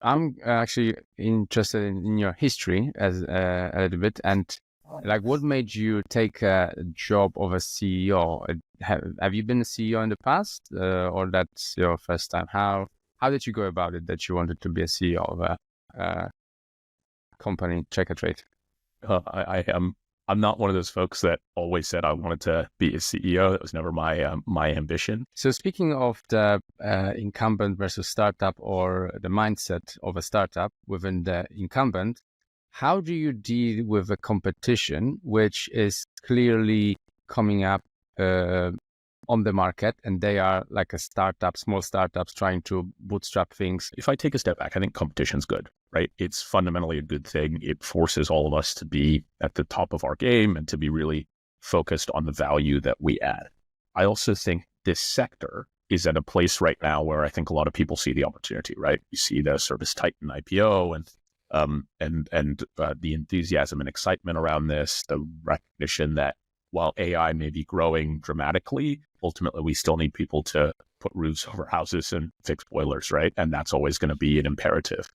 I'm actually interested in your history as a little bit, and like, what made you take a job of a CEO? Have you been a CEO in the past, or that's your first time? How did you go about it that you wanted to be a CEO of a company, Checkatrade? I'm not one of those folks that always said I wanted to be a CEO. That was never my ambition. So speaking of the incumbent versus startup, or the mindset of a startup within the incumbent, how do you deal with a competition which is clearly coming up on the market, and they are like a startup, small startups trying to bootstrap things? If I take a step back, I think competition's good, right? It's fundamentally a good thing. It forces all of us to be at the top of our game and to be really focused on the value that we add. I also think this sector is at a place right now where I think a lot of people see the opportunity, right? You see the Service Titan IPO and the enthusiasm and excitement around this, the recognition that while AI may be growing dramatically, ultimately we still need people to put roofs over houses and fix boilers, right? And that's always going to be an imperative.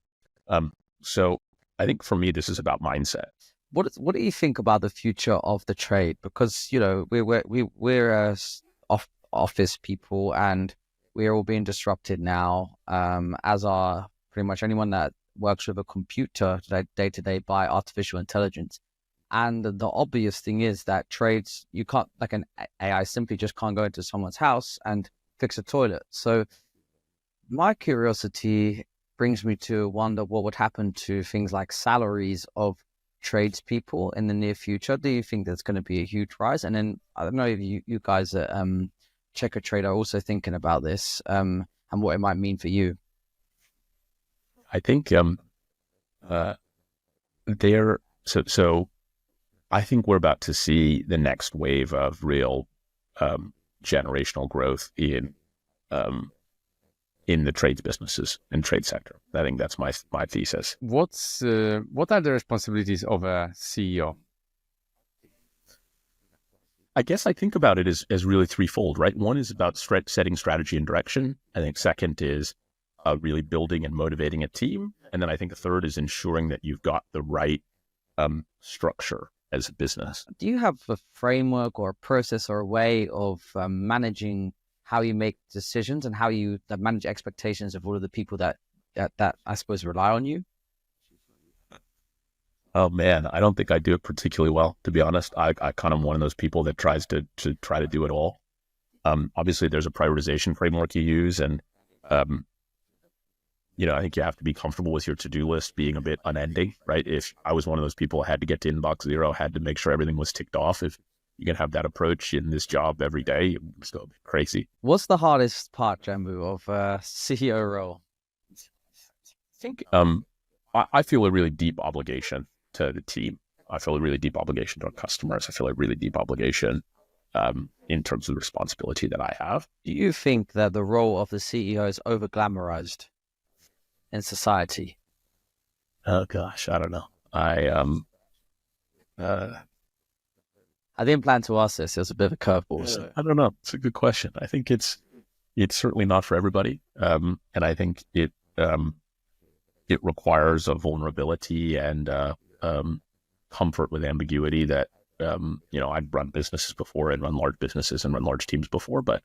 So I think for me, this is about mindset. What do you think about the future of the trade? Because we're office people, and we're all being disrupted now, as are pretty much anyone that works with a computer day to day by artificial intelligence. And the obvious thing is that trades, you can't, like an AI simply just can't go into someone's house and fix a toilet. So my curiosity brings me to wonder what would happen to things like salaries of tradespeople in the near future. Do you think there's going to be a huge rise? And then I don't know if you guys at Checkatrade are also thinking about this, and what it might mean for you. I think I think we're about to see the next wave of real generational growth in the trades businesses and trade sector. I think that's my thesis. What are the responsibilities of a CEO? I guess I think about it as really threefold, right? One is about setting strategy and direction. I think second is really building and motivating a team. And then I think the third is ensuring that you've got the right structure as a business. Do you have a framework or a process or a way of managing how you make decisions and how you manage expectations of all of the people that I suppose rely on you? Oh man, I don't think I do it particularly well, to be honest. I kind of one of those people that tries to try to do it all. Obviously there's a prioritization framework you use, and I think you have to be comfortable with your to-do list being a bit unending, right? If I was one of those people who had to get to inbox zero, had to make sure everything was ticked off, if you can have that approach in this job every day, it's still a bit crazy. What's the hardest part, Jambu, of CEO role? I think I feel a really deep obligation to the team. I feel a really deep obligation to our customers. I feel a really deep obligation in terms of the responsibility that I have. Do you think that the role of the CEO is over-glamorized in society? Oh gosh, I don't know. I didn't plan to ask this. It was a bit of a curveball. So. I don't know. It's a good question. I think it's certainly not for everybody, and I think it requires a vulnerability and comfort with ambiguity that I've run businesses before and run large businesses and run large teams before, but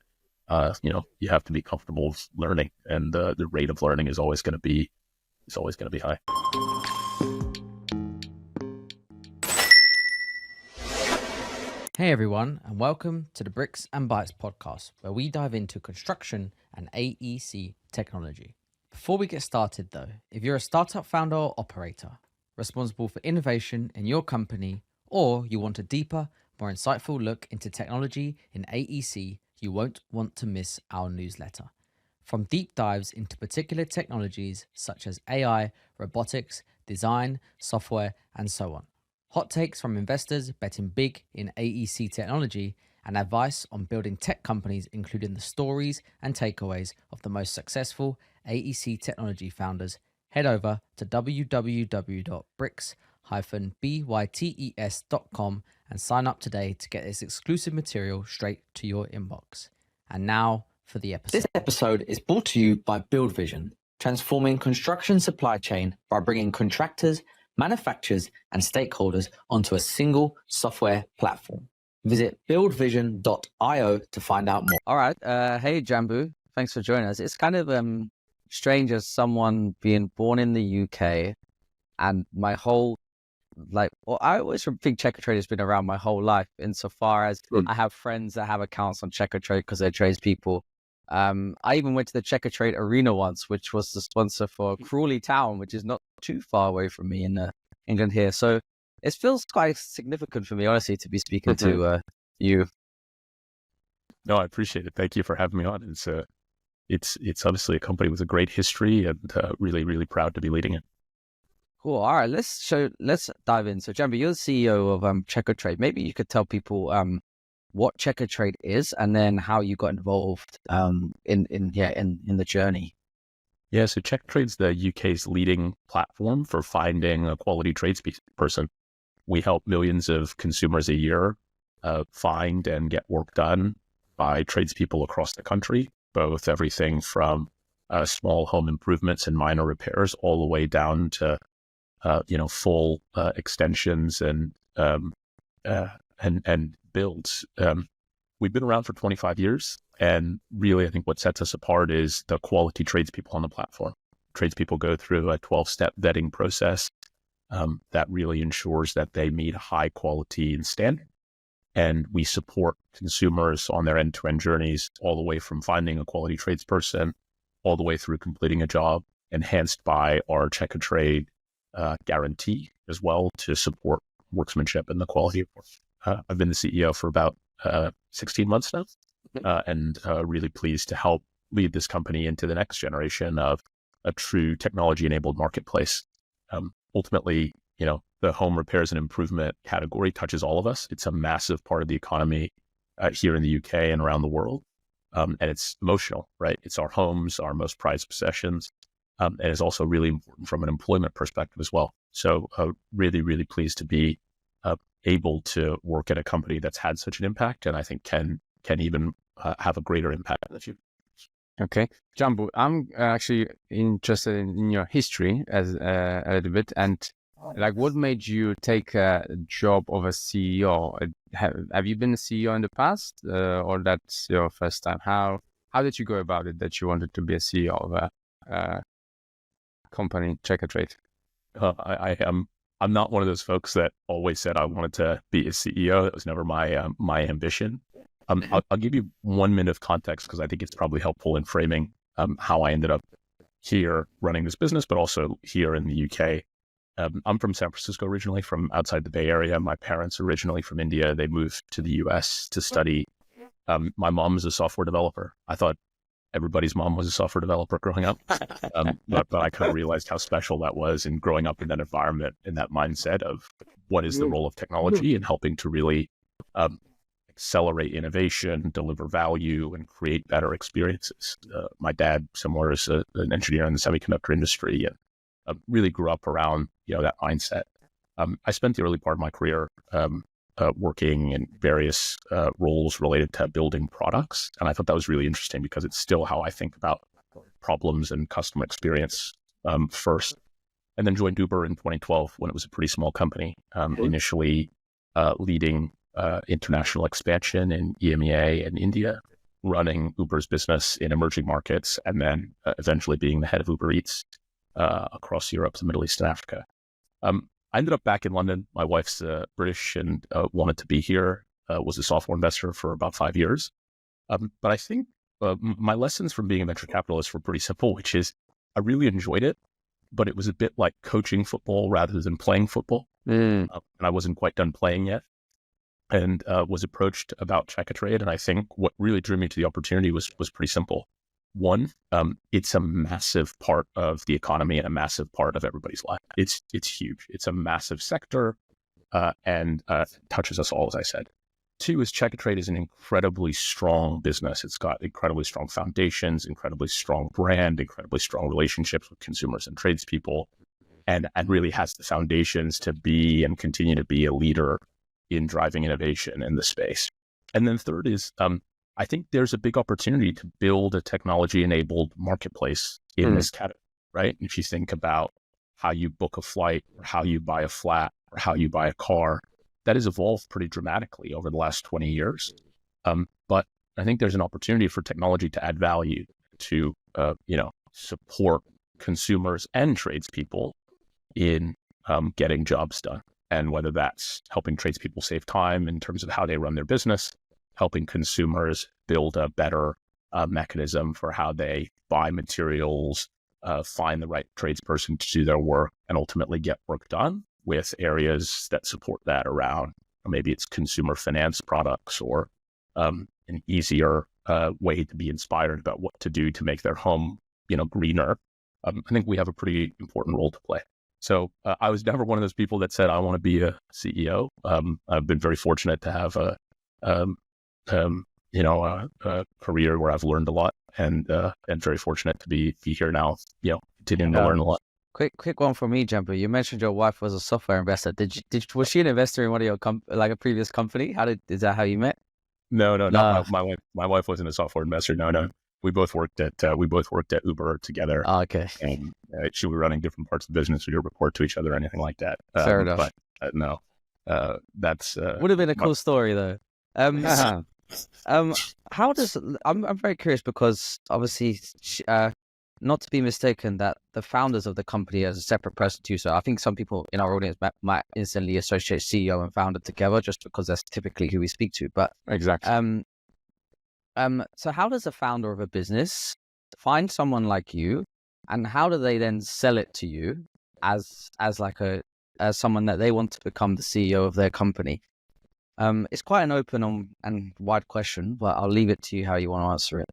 you have to be comfortable with learning, and the rate of learning is always going to be high. Hey everyone, and welcome to the Bricks and Bytes podcast, where we dive into construction and AEC technology. Before we get started though, if you're a startup founder or operator responsible for innovation in your company, or you want a deeper, more insightful look into technology in AEC, you won't want to miss our newsletter. From deep dives into particular technologies such as AI, robotics, design, software, and so on. Hot takes from investors betting big in AEC technology, and advice on building tech companies, including the stories and takeaways of the most successful AEC technology founders. Head over to www.bricks-bytes.com and sign up today to get this exclusive material straight to your inbox. And now for the episode. This episode is brought to you by Build Vision. transforming construction supply chain by bringing contractors, manufacturers, and stakeholders onto a single software platform. Visit buildvision.io to find out more. All right. Hey, Jambu. Thanks for joining us. It's kind of strange as someone being born in the UK and my whole, I always think Checkatrade has been around my whole life insofar as I have friends that have accounts on Checkatrade because they're tradespeople. I even went to the Checkatrade arena once, which was the sponsor for Crawley Town, which is not too far away from me in England here. So it feels quite significant for me, honestly, to be speaking to you. No, I appreciate it. Thank you for having me on. It's obviously a company with a great history and really, really proud to be leading it. Cool. All right, let's dive in. So, Jambu, you're the CEO of Checkatrade. Maybe you could tell people what Checkatrade is and then how you got involved in the journey. Yeah, so Checkatrade's the UK's leading platform for finding a quality tradesperson. We help millions of consumers a year find and get work done by tradespeople across the country, both everything from small home improvements and minor repairs all the way down to full extensions and builds. We've been around for 25 years, and really, I think what sets us apart is the quality tradespeople on the platform. Tradespeople go through a 12-step vetting process that really ensures that they meet high quality and standard. And we support consumers on their end-to-end journeys, all the way from finding a quality tradesperson, all the way through completing a job, enhanced by our Checkatrade guarantee as well to support workmanship and the quality of work. I've been the CEO for about 16 months now, and really pleased to help lead this company into the next generation of a true technology-enabled marketplace. Ultimately, the home repairs and improvement category touches all of us. It's a massive part of the economy here in the UK and around the world, and it's emotional, right? It's our homes, our most prized possessions, and it's also really important from an employment perspective as well. So really, really pleased to be able to work at a company that's had such an impact, and I think can even have a greater impact in the future. Okay, Jambu, I'm actually interested in your history as a little bit, and what made you take a job of a CEO? Have you been a CEO in the past, or that's your first time? How did you go about it that you wanted to be a CEO of a company, Checkatrade? I'm not one of those folks that always said I wanted to be a CEO. That was never my ambition. I'll give you 1 minute of context because I think it's probably helpful in framing how I ended up here running this business, but also here in the UK. I'm from San Francisco originally, from outside the Bay Area. My parents originally from India. They moved to the US to study. My mom is a software developer. I thought everybody's mom was a software developer growing up, but I kind of realized how special that was in growing up in that environment, in that mindset of what is the role of technology and helping to really accelerate innovation, deliver value, and create better experiences. My dad, similar, is an engineer in the semiconductor industry, and really grew up around that mindset. I spent the early part of my career working in various roles related to building products, and I thought that was really interesting because it's still how I think about problems and customer experience first. And then joined Uber in 2012 when it was a pretty small company, initially leading international expansion in EMEA and India, running Uber's business in emerging markets, and then eventually being the head of Uber Eats across Europe, the Middle East, and Africa. I ended up back in London. My wife's British and wanted to be here, was a software investor for about 5 years. But I think my lessons from being a venture capitalist were pretty simple, which is I really enjoyed it, but it was a bit like coaching football rather than playing football. And I wasn't quite done playing yet, and was approached about Checkatrade. And I think what really drew me to the opportunity was pretty simple. One, it's a massive part of the economy and a massive part of everybody's life. It's huge. It's a massive sector and touches us all, as I said. Two is Checkatrade is an incredibly strong business. It's got incredibly strong foundations, incredibly strong brand, incredibly strong relationships with consumers and tradespeople, and really has the foundations to be and continue to be a leader in driving innovation in the space. And then third is, I think there's a big opportunity to build a technology-enabled marketplace in this category. right? If you think about how you book a flight or how you buy a flat or how you buy a car, that has evolved pretty dramatically over the last 20 years. But I think there's an opportunity for technology to add value to, support consumers and tradespeople in getting jobs done. And whether that's helping tradespeople save time in terms of how they run their business, helping consumers build a better mechanism for how they buy materials, find the right tradesperson to do their work, and ultimately get work done with areas that support that around, or maybe it's consumer finance products or an easier way to be inspired about what to do to make their home, greener. I think we have a pretty important role to play. So I was never one of those people that said, I want to be a CEO. I've been very fortunate to have a career where I've learned a lot and very fortunate to be here now, continuing to learn a lot. Quick one for me, Jambu. You mentioned your wife was a software investor. Was she an investor in one of your like a previous company? Is that how you met? No, not my wife. My wife wasn't a software investor. No. We both worked at Uber together. Oh, okay. And she was running different parts of the business. We didn't report to each other or anything like that. Fair enough. But no, that's would have been a cool story though. How does I'm very curious because obviously, not to be mistaken that the founders of the company as a separate person too. So I think some people in our audience might instantly associate CEO and founder together just because that's typically who we speak to. But exactly. So how does a founder of a business find someone like you, and how do they then sell it to you as someone that they want to become the CEO of their company? It's quite an open and wide question, but I'll leave it to you how you want to answer it.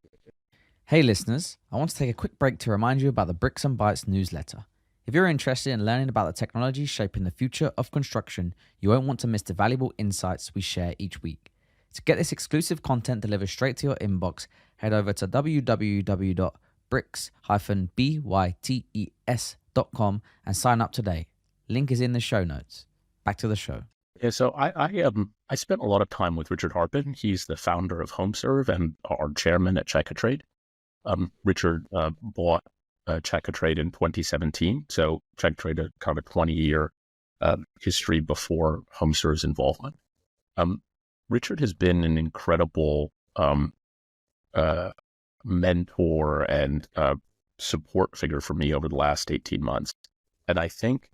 Hey listeners, I want to take a quick break to remind you about the Bricks and Bytes newsletter. If you're interested in learning about the technology shaping the future of construction, you won't want to miss the valuable insights we share each week. To get this exclusive content delivered straight to your inbox, head over to www.bricks-bytes.com and sign up today. Link is in the show notes. Back to the show. Yeah, so I spent a lot of time with Richard Harpin. He's the founder of HomeServe and our chairman at Checkatrade. Richard bought Checkatrade in 2017. So Checkatrade had kind of a 20-year history before HomeServe's involvement. Richard has been an incredible mentor and support figure for me over the last 18 months. And I think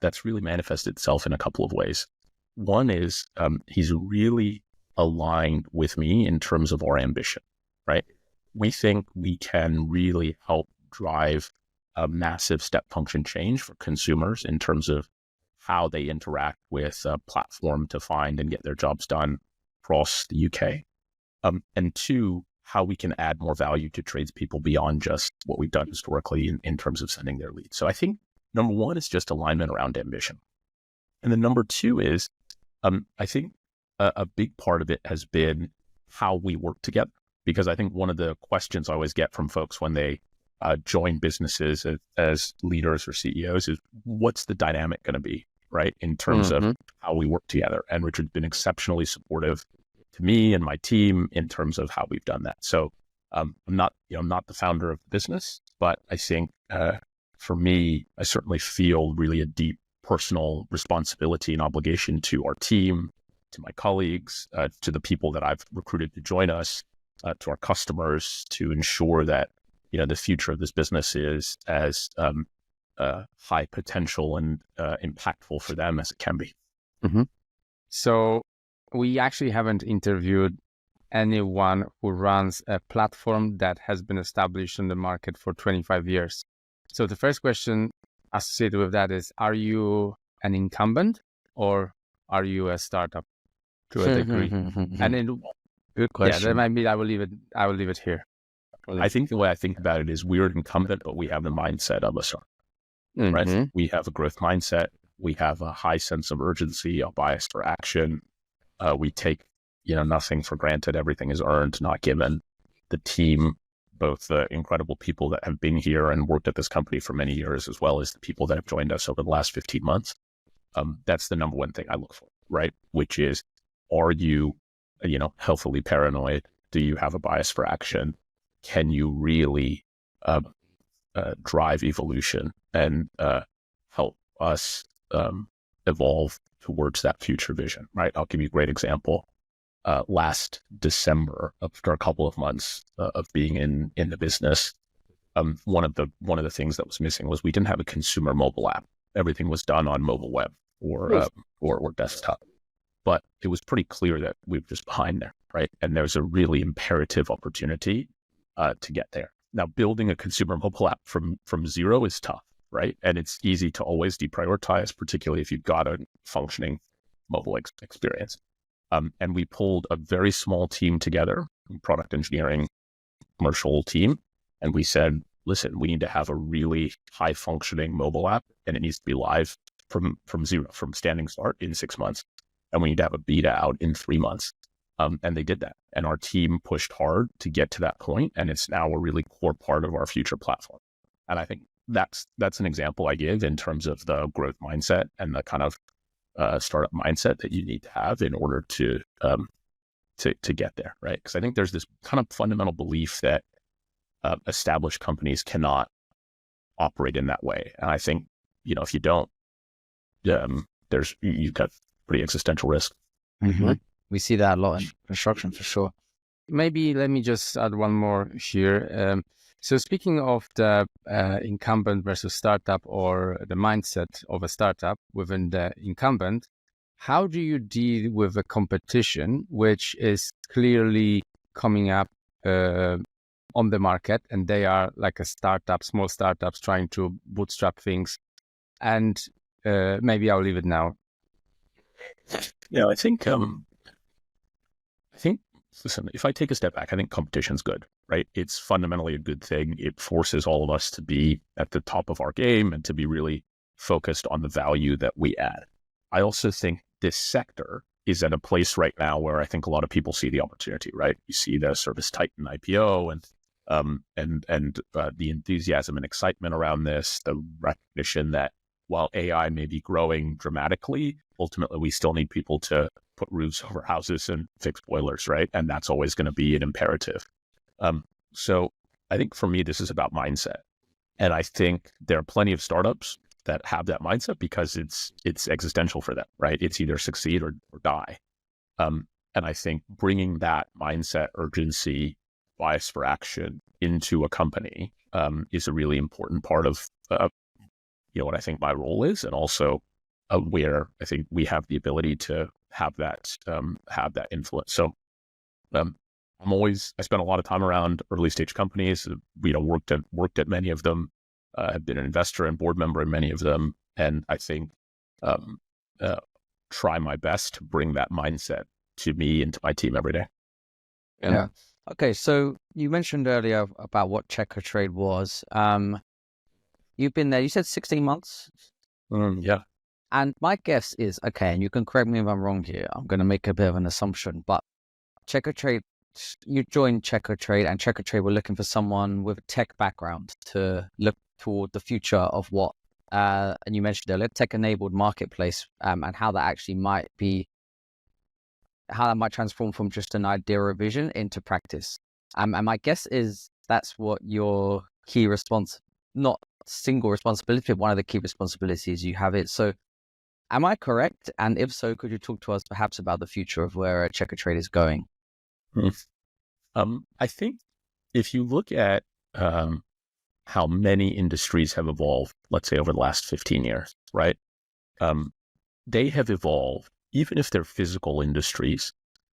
that's really manifested itself in a couple of ways. One is he's really aligned with me in terms of our ambition, right? We think we can really help drive a massive step function change for consumers in terms of how they interact with a platform to find and get their jobs done across the UK. And two, how we can add more value to tradespeople beyond just what we've done historically in terms of sending their leads. So I think number one is just alignment around ambition. And then number two is, I think a big part of it has been how we work together. Because I think one of the questions I always get from folks when they join businesses as leaders or CEOs is, what's the dynamic going to be, right? In terms of how we work together. And Richard's been exceptionally supportive to me and my team in terms of how we've done that. So I'm not the founder of the business, but I think for me, I certainly feel really a deep personal responsibility and obligation to our team, to my colleagues, to the people that I've recruited to join us, to our customers, to ensure that the future of this business is as high potential and impactful for them as it can be. Mm-hmm. So we actually haven't interviewed anyone who runs a platform that has been established in the market for 25 years. So the first question associated with that is, are you an incumbent or are you a startup to a degree? And good question. Yeah, that might be, I will leave it here. I think the way I think about it is we're an incumbent, but we have the mindset of a startup, right? We have a growth mindset. We have a high sense of urgency, a bias for action. We take, nothing for granted. Everything is earned, not given. The team, both the incredible people that have been here and worked at this company for many years, as well as the people that have joined us over the last 15 months. That's the number one thing I look for, right? Which is, are you, healthily paranoid? Do you have a bias for action? Can you really drive evolution and help us evolve towards that future vision, right? I'll give you a great example. Last December, after a couple of months of being in the business, one of the things that was missing was we didn't have a consumer mobile app. Everything was done on mobile web or desktop. But it was pretty clear that we were just behind there, right? And there's a really imperative opportunity to get there. Now, building a consumer mobile app from zero is tough, right? And it's easy to always deprioritize, particularly if you've got a functioning mobile experience. And we pulled a very small team together, product engineering, commercial team, and we said, listen, we need to have a really high functioning mobile app, and it needs to be live from zero, from standing start in 6 months. And we need to have a beta out in 3 months. And they did that. And our team pushed hard to get to that point, and it's now a really core part of our future platform. And I think that's an example I give in terms of the growth mindset and the kind of startup mindset that you need to have in order to get there, right? Because I think there's this kind of fundamental belief that established companies cannot operate in that way. And I think, if you don't, you've got pretty existential risk. Mm-hmm. We see that a lot in construction for sure. Maybe let me just add one more here. So speaking of the incumbent versus startup, or the mindset of a startup within the incumbent, how do you deal with the competition, which is clearly coming up on the market, and they are like a startup, small startups trying to bootstrap things? And maybe I'll leave it now. Yeah, I think, listen, if I take a step back, I think competition's good, right? It's fundamentally a good thing. It forces all of us to be at the top of our game and to be really focused on the value that we add. I also think this sector is at a place right now where I think a lot of people see the opportunity, right? You see the Service Titan IPO and the enthusiasm and excitement around this, the recognition that while AI may be growing dramatically, ultimately we still need people to put roofs over houses and fix boilers, right? And that's always going to be an imperative. So I think for me, this is about mindset. And I think there are plenty of startups that have that mindset because it's existential for them, right? It's either succeed or die. And I think bringing that mindset, urgency, bias for action into a company is a really important part of what I think my role is, and also where I think we have the ability to have that influence. So I spent a lot of time around early stage companies, worked at many of them, have been an investor and board member in many of them. And I think try my best to bring that mindset to me and to my team every day. Yeah. Okay. So you mentioned earlier about what Checkatrade was. You've been there, you said 16 months? Yeah. And my guess is, okay, and you can correct me if I'm wrong here, I'm going to make a bit of an assumption, but Checkatrade, you joined Checkatrade, and Checkatrade were looking for someone with a tech background to look toward the future of what, and you mentioned earlier, tech-enabled marketplace, and how that actually might transform from just an idea or vision into practice. And my guess is that's what your key not single responsibility, but one of the key responsibilities you have it. So am I correct? And if so, could you talk to us perhaps about the future of where Checkatrade is going? I think if you look at how many industries have evolved, let's say over the last 15 years, right? They have evolved, even if they're physical industries,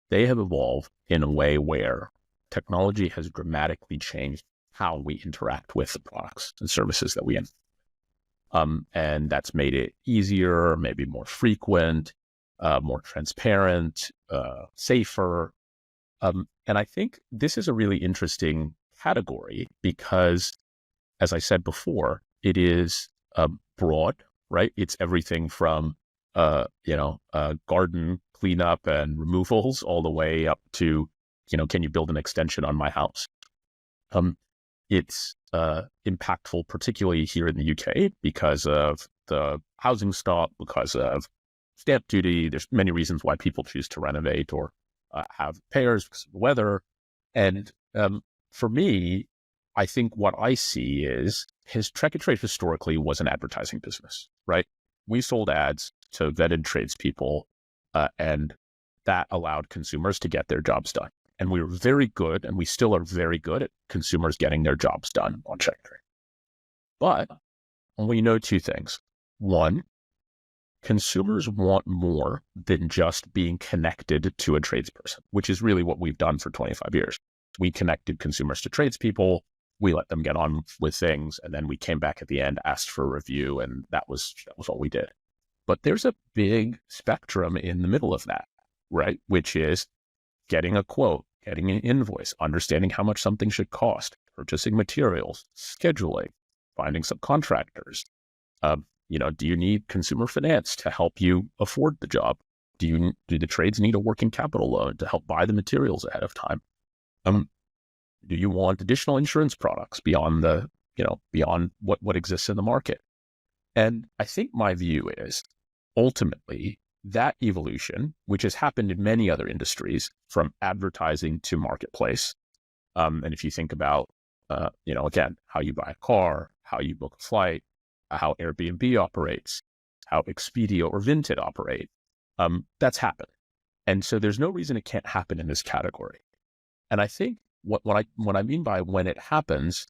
they have evolved in a way where technology has dramatically changed how we interact with the products and services that we have. And that's made it easier, maybe more frequent, more transparent, safer. And I think this is a really interesting category because, as I said before, it is broad, right? It's everything from, garden cleanup and removals all the way up to, can you build an extension on my house? It's impactful, particularly here in the UK, because of the housing stock, because of stamp duty. There's many reasons why people choose to renovate or have repairs because of the weather. And for me, I think what I see is Checkatrade historically was an advertising business, right? We sold ads to vetted tradespeople, and that allowed consumers to get their jobs done. And we were very good, and we still are very good at consumers getting their jobs done on Checkatrade. But we know two things. One, consumers want more than just being connected to a tradesperson, which is really what we've done for 25 years. We connected consumers to tradespeople, we let them get on with things, and then we came back at the end, asked for a review, and that was all we did. But there's a big spectrum in the middle of that, right? Which is getting a quote, getting an invoice, understanding how much something should cost, purchasing materials, scheduling, finding subcontractors. Do you need consumer finance to help you afford the job? Do the trades need a working capital loan to help buy the materials ahead of time? Do you want additional insurance products beyond what exists in the market? And I think my view is ultimately that evolution, which has happened in many other industries, from advertising to marketplace. And if you think about, again, how you buy a car, how you book a flight, how Airbnb operates, how Expedia or Vinted operate, that's happened. And so there's no reason it can't happen in this category. And I think what I mean by when it happens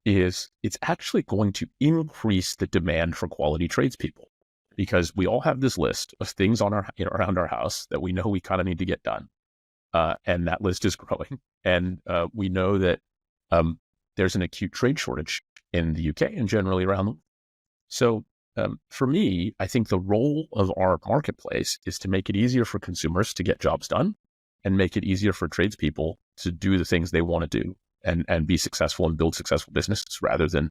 is it's actually going to increase the demand for quality tradespeople, because we all have this list of things on around our house that we know we kind of need to get done. And that list is growing. And we know that there's an acute trade shortage in the UK and generally around the world. So for me, I think the role of our marketplace is to make it easier for consumers to get jobs done and make it easier for tradespeople to do the things they want to do and be successful and build successful businesses rather than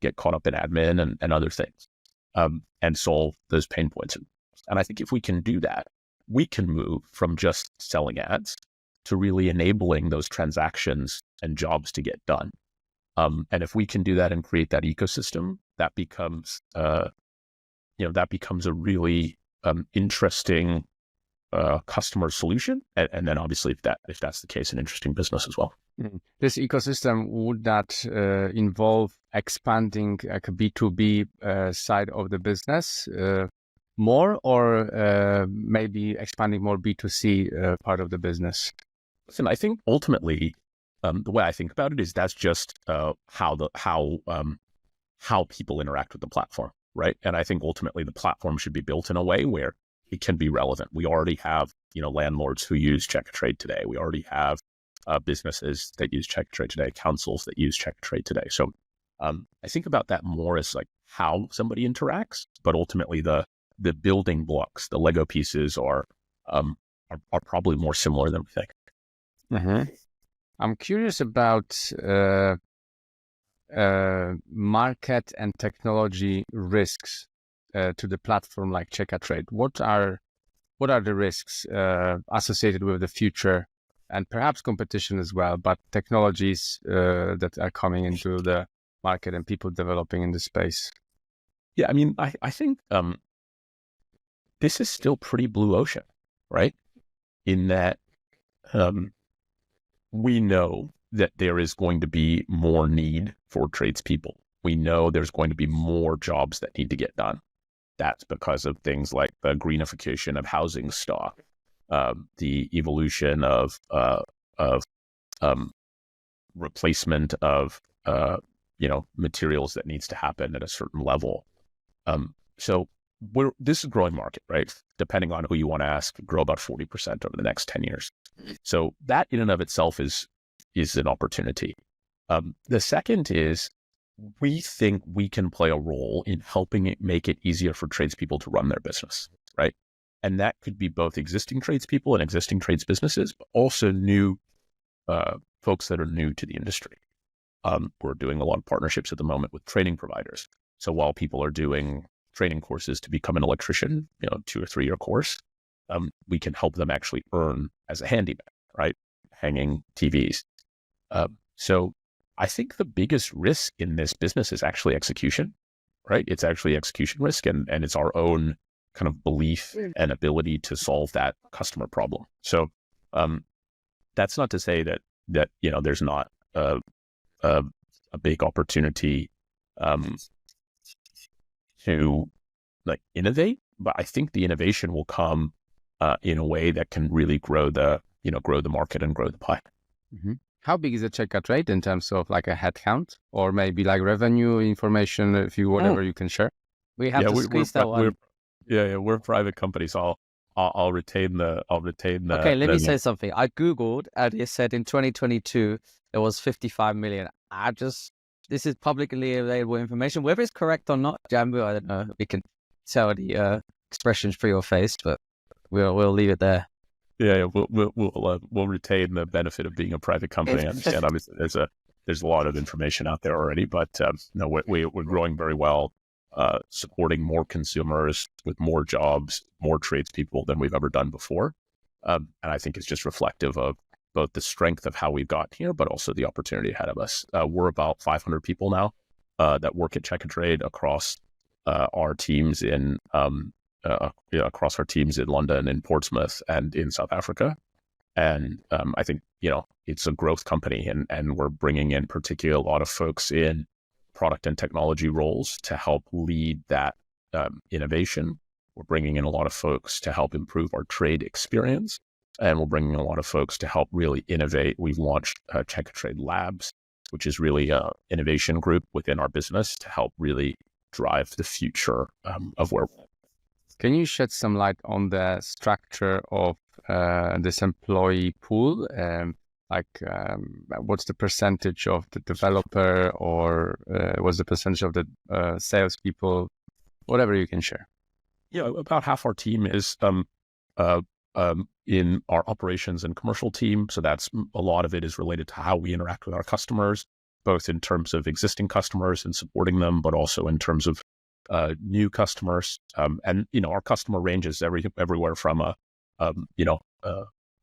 get caught up in admin and other things, and solve those pain points. And I think if we can do that, we can move from just selling ads to really enabling those transactions and jobs to get done. And if we can do that and create that ecosystem, that becomes a really interesting customer solution. And then obviously if that's the case, an interesting business as well. This ecosystem, would that involve expanding like a B2B side of the business more, or maybe expanding more B2C part of the business? Listen, I think ultimately, the way I think about it is that's just how people interact with the platform, right? And I think ultimately the platform should be built in a way where it can be relevant. We already have, landlords who use Checkatrade today. We already have businesses that use Checkatrade today, councils that use Checkatrade today. So I think about that more as like how somebody interacts, but ultimately the building blocks, the Lego pieces are probably more similar than we think. Mm-hmm. I'm curious about market and technology risks to the platform like Checkatrade. What are the risks associated with the future and perhaps competition as well, but technologies that are coming into the market and people developing in the space? Yeah, I mean, I think this is still pretty blue ocean, right? In that we know that there is going to be more need for tradespeople. We know there's going to be more jobs that need to get done. That's because of things like the greenification of housing stock, the evolution of replacement of materials that needs to happen at a certain level. So this is a growing market, right? Depending on who you want to ask, grow about 40% over the next 10 years. So that in and of itself is an opportunity. The second is we think we can play a role in helping make it easier for tradespeople to run their business, right? And that could be both existing tradespeople and existing trades businesses, but also new folks that are new to the industry. We're doing a lot of partnerships at the moment with training providers. So while people are doing training courses to become an electrician, 2 or 3 year course, we can help them actually earn as a handyman, right? Hanging TVs. So I think the biggest risk in this business is actually execution, right? It's actually execution risk, and it's our own kind of belief and ability to solve that customer problem. So that's not to say that there's not a big opportunity to like innovate, but I think the innovation will come in a way that can really grow the market and grow the pie. Mm-hmm. How big is the Checkatrade in terms of like a head count or maybe like revenue information, if you whatever you can share? We have to squeeze that one. We're a private company, so I'll retain the. Okay, let me say something. I Googled and it said in 2022 there was 55 million. This is publicly available information. Whether it's correct or not, Jambu, I don't know. We can tell the expressions for your face, but we'll leave it there. Yeah, we'll retain the benefit of being a private company. I understand. Obviously, there's a lot of information out there already, but no, we're growing very well, supporting more consumers with more jobs, more tradespeople than we've ever done before, and I think it's just reflective of both the strength of how we've got here, but also the opportunity ahead of us. We're about 500 people now that work at Checkatrade across our teams in London, in Portsmouth, and in South Africa. And I think it's a growth company, and we're bringing in particularly a lot of folks in product and technology roles to help lead that innovation. We're bringing in a lot of folks to help improve our trade experience. And we're bringing a lot of folks to help really innovate. We've launched Checkatrade Labs, which is really an innovation group within our business to help really drive the future of where we're at. Can you shed some light on the structure of this employee pool? What's the percentage of the developer, or what's the percentage of the salespeople? Whatever you can share. Yeah, about half our team is in our operations and commercial team. So that's a lot of it is related to how we interact with our customers, both in terms of existing customers and supporting them, but also in terms of new customers. And our customer ranges everywhere from a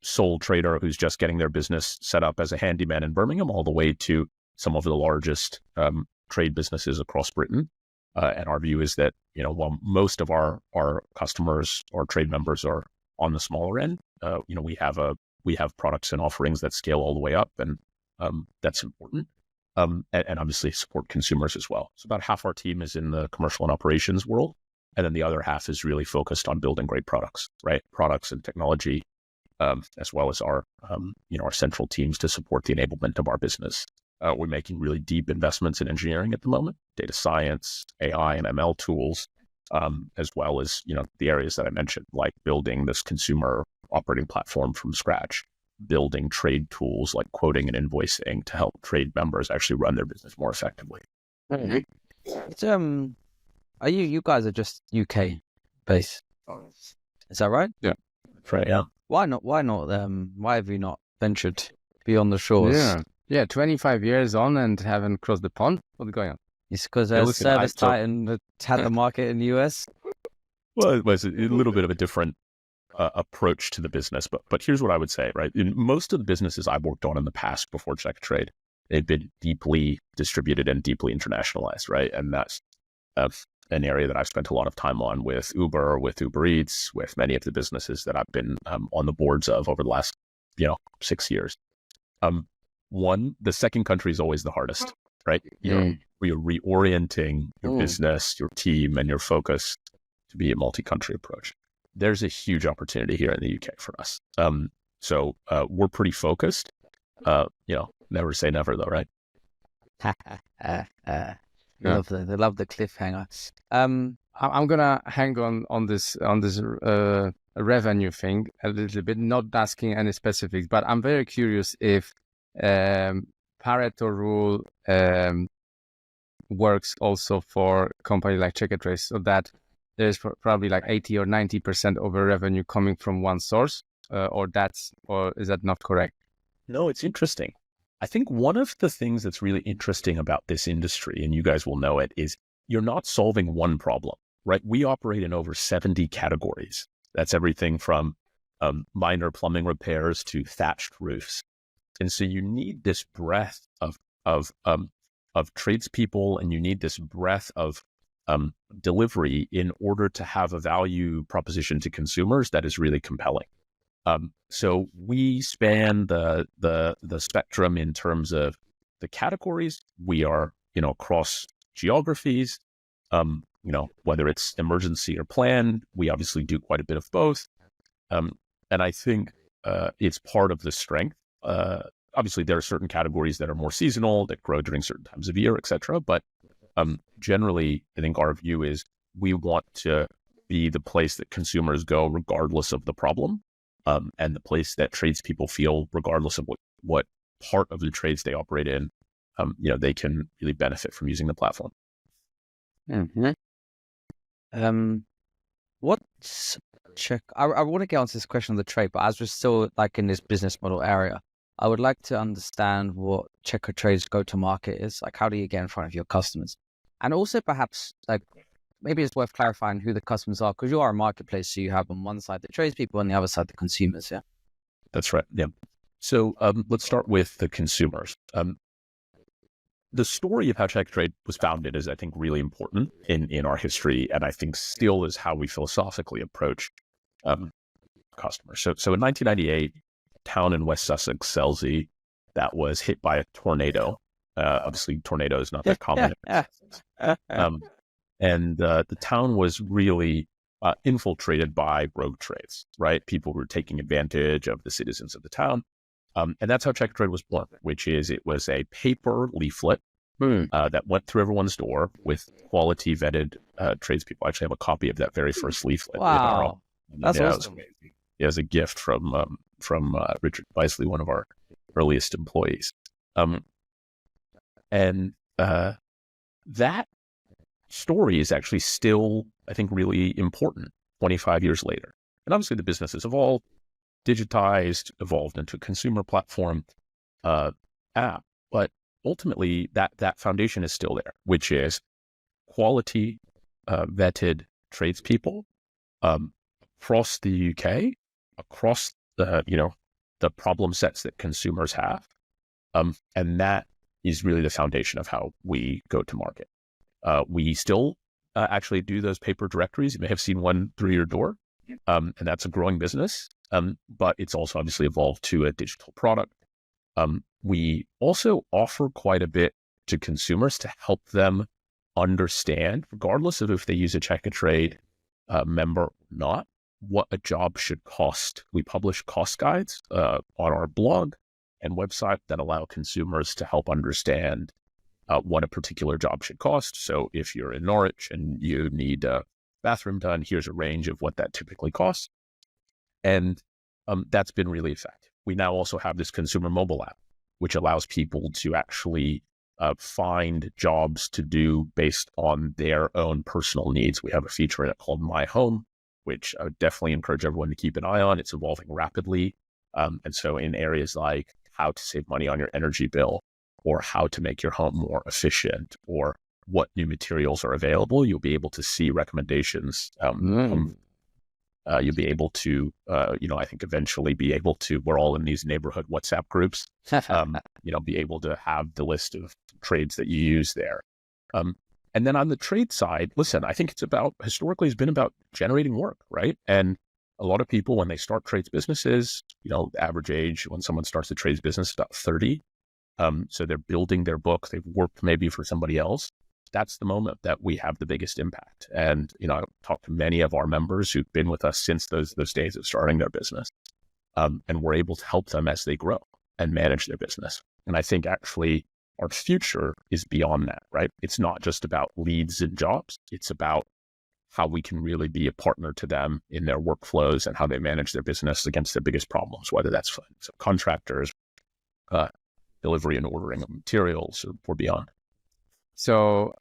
sole trader who's just getting their business set up as a handyman in Birmingham, all the way to some of the largest trade businesses across Britain. And our view is that while most of our customers or trade members are on the smaller end, we have products and offerings that scale all the way up, and that's important. And obviously support consumers as well. So about half our team is in the commercial and operations world, and then the other half is really focused on building great products, right? Products and technology, as well as our central teams to support the enablement of our business. We're making really deep investments in engineering at the moment, data science, AI and ML tools, as well as the areas that I mentioned, like building this consumer operating platform from scratch, building trade tools like quoting and invoicing to help trade members actually run their business more effectively. Mm-hmm. It's, you guys are just UK based, is that right? Yeah, that's right. Yeah. Why not? Why have you not ventured beyond the shores? Yeah. 25 years on and haven't crossed the pond. What's going on? It's because Service Titan had the market in the US. Well, it was a little bit of a different approach to the business, but here's what I would say, right? In most of the businesses I've worked on in the past before Checkatrade, they've been deeply distributed and deeply internationalized, right? And that's an area that I've spent a lot of time on with Uber, with Uber Eats, with many of the businesses that I've been on the boards of over the last 6 years. The second country is always the hardest, right? You're reorienting your business, your team, and your focus to be a multi-country approach. There's a huge opportunity here in the UK for us. So we're pretty focused. Never say never, though, right? They love the cliffhanger. I'm gonna hang on this revenue thing a little bit, not asking any specifics, but I'm very curious if Pareto rule works also for a company like Checkatrade, so that there's probably like 80 or 90% of the revenue coming from one source, or is that not correct? No, it's interesting. I think one of the things that's really interesting about this industry, and you guys will know it, is you're not solving one problem, right? We operate in over 70 categories. That's everything from minor plumbing repairs to thatched roofs. And so you need this breadth of tradespeople, and you need this breadth of delivery in order to have a value proposition to consumers that is really compelling. So we span the spectrum in terms of the categories. We are, across geographies, whether it's emergency or planned, we obviously do quite a bit of both. And I think it's part of the strength. Obviously, there are certain categories that are more seasonal, that grow during certain times of year, et cetera. But generally, I think our view is we want to be the place that consumers go regardless of the problem, and the place that tradespeople feel regardless of what part of the trades they operate in, they can really benefit from using the platform. Mm-hmm. What's I want to get onto this question of the trade, but as we're still like in this business model area, I would like to understand what Checkatrade's go-to-market is. Like, how do you get in front of your customers? And also perhaps like maybe it's worth clarifying who the customers are, because you are a marketplace, so you have on one side the tradespeople, on the other side the consumers. Yeah, that's right. Yeah. So let's start with the consumers. The story of how Checkatrade was founded is, I think, really important in our history, and I think still is how we philosophically approach customers. So in 1998, a town in West Sussex, Selsey, that was hit by a tornado. Obviously, tornado is not that common. And the town was really infiltrated by rogue trades, right? People were taking advantage of the citizens of the town. And that's how Checkatrade was born, which is it was a paper leaflet that went through everyone's door with quality vetted tradespeople. I actually have a copy of that very first leaflet. Wow, that's awesome. It was a gift from Richard Beisley, one of our earliest employees. And that story is actually still, I think, really important 25 years later. And obviously the business has evolved, digitized, evolved into a consumer platform app. But ultimately, that foundation is still there, which is quality, vetted tradespeople across the UK, across the problem sets that consumers have. And that is really the foundation of how we go to market. We still actually do those paper directories. You may have seen one through your door, and that's a growing business. But it's also obviously evolved to a digital product. We also offer quite a bit to consumers to help them understand, regardless of if they use a Checkatrade member or not, what a job should cost. We publish cost guides on our blog and website that allow consumers to help understand what a particular job should cost. So if you're in Norwich and you need a bathroom done, here's a range of what that typically costs. And that's been really effective. We now also have this consumer mobile app, which allows people to actually find jobs to do based on their own personal needs. We have a feature in it called My Home, which I would definitely encourage everyone to keep an eye on. It's evolving rapidly. And so in areas like how to save money on your energy bill, or how to make your home more efficient, or what new materials are available, you'll be able to see recommendations. You'll be able to, I think eventually be able to, we're all in these neighborhood WhatsApp groups, be able to have the list of trades that you use there. And then on the trade side, listen, I think historically it's been about generating work, right? And a lot of people, when they start trades businesses, the average age when someone starts a trades business is about 30. So they're building their book. They've worked maybe for somebody else. That's the moment that we have the biggest impact. And, I've talked to many of our members who've been with us since those days of starting their business. And we're able to help them as they grow and manage their business. And I think actually our future is beyond that, right? It's not just about leads and jobs. It's about how we can really be a partner to them in their workflows and how they manage their business against their biggest problems, whether that's contractors, delivery and ordering of materials, or beyond. So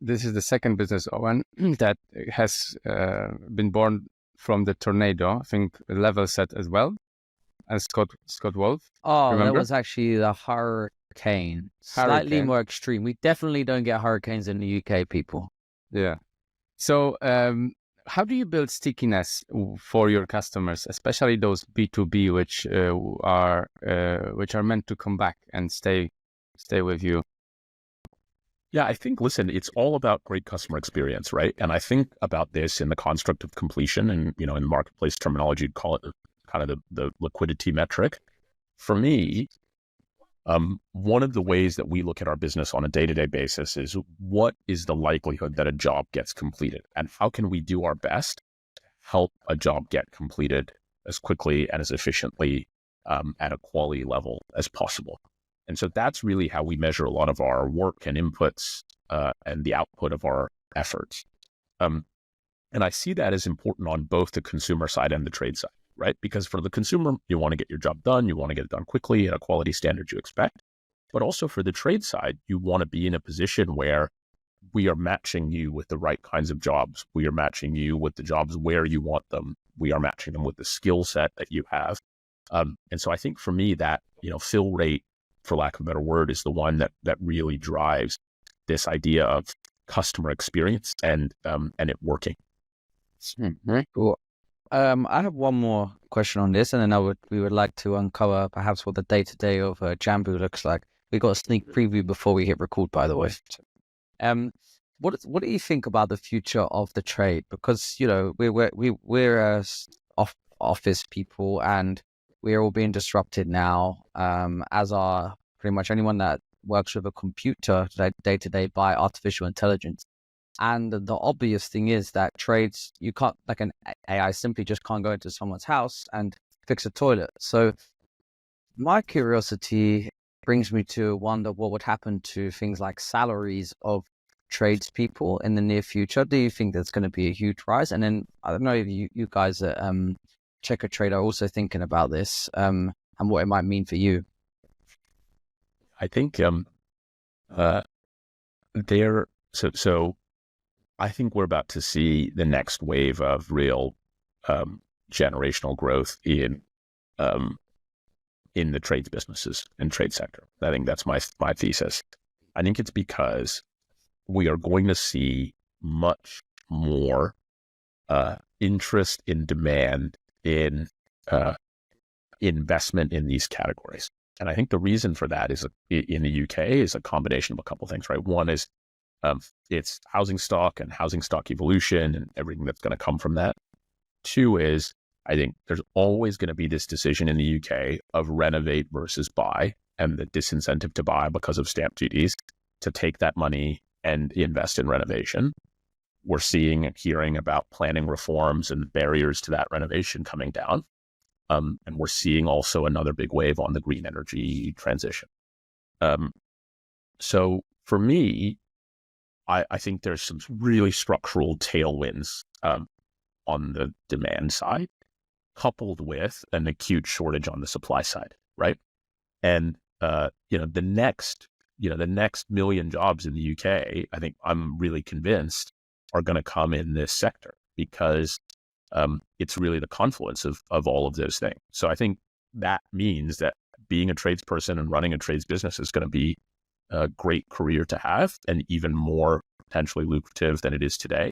this is the second business one that has been born from the tornado. I think Level Set as well, and Scott Wolf. Oh, remember? That was actually the hurricane. Slightly more extreme. We definitely don't get hurricanes in the UK, people. Yeah. So how do you build stickiness for your customers, especially those B2B, which are meant to come back and stay with you? Yeah, I think, listen, it's all about great customer experience, right? And I think about this in the construct of completion, and, in marketplace terminology, you'd call it kind of the liquidity metric. For me, One of the ways that we look at our business on a day-to-day basis is what is the likelihood that a job gets completed, and how can we do our best to help a job get completed as quickly and as efficiently at a quality level as possible. And so that's really how we measure a lot of our work and inputs and the output of our efforts. And I see that as important on both the consumer side and the trade side, right? Because for the consumer, you want to get your job done, you want to get it done quickly at a quality standard you expect. But also for the trade side, you want to be in a position where we are matching you with the right kinds of jobs. We are matching you with the jobs where you want them. We are matching them with the skill set that you have. And so I think for me that, fill rate, for lack of a better word, is the one that really drives this idea of customer experience and it working. Cool. I have one more question on this, and then we would like to uncover perhaps what the day-to-day of Jambu looks like. We got a sneak preview before we hit record, by the way. What do you think about the future of the trade? Because we're office people, and we're all being disrupted now, as are pretty much anyone that works with a computer day-to-day by artificial intelligence. And the obvious thing is that trades, you can't, like an AI simply just can't go into someone's house and fix a toilet. So my curiosity brings me to wonder what would happen to things like salaries of tradespeople in the near future. Do you think there's going to be a huge rise? And then I don't know if you guys at Checkatrade are also thinking about this and what it might mean for you. I think I think we're about to see the next wave of real generational growth in the trades businesses and trade sector. I think that's my thesis. I think it's because we are going to see much more interest in demand in investment in these categories. And I think the reason for that is in the UK is a combination of a couple of things, right? One is it's housing stock and housing stock evolution and everything that's going to come from that. Two is, I think there's always going to be this decision in the UK of renovate versus buy, and the disincentive to buy because of stamp duties to take that money and invest in renovation. We're seeing and hearing about planning reforms and barriers to that renovation coming down. And we're seeing also another big wave on the green energy transition. So for me, I think there's some really structural tailwinds on the demand side, coupled with an acute shortage on the supply side, right? And the next million jobs in the UK, I think I'm really convinced are going to come in this sector because it's really the confluence of all of those things. So I think that means that being a tradesperson and running a trades business is going to be a great career to have, and even more potentially lucrative than it is today.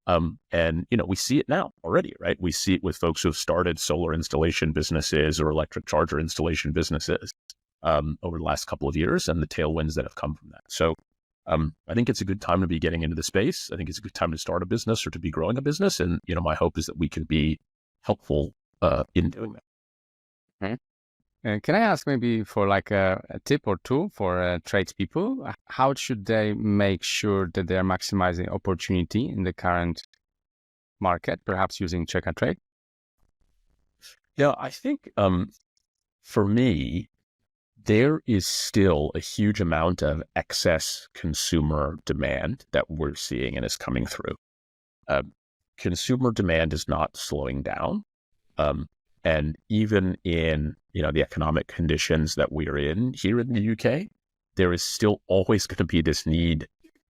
And we see it now already, right? We see it with folks who have started solar installation businesses or electric charger installation businesses over the last couple of years, and the tailwinds that have come from that. So I think it's a good time to be getting into the space. I think it's a good time to start a business or to be growing a business. And, my hope is that we can be helpful in doing that. Can I ask maybe for like a tip or two for tradespeople? How should they make sure that they are maximizing opportunity in the current market, perhaps using Checkatrade? Yeah, I think for me, there is still a huge amount of excess consumer demand that we're seeing and is coming through. Consumer demand is not slowing down. And even in, the economic conditions that we are in here in the UK, there is still always going to be this need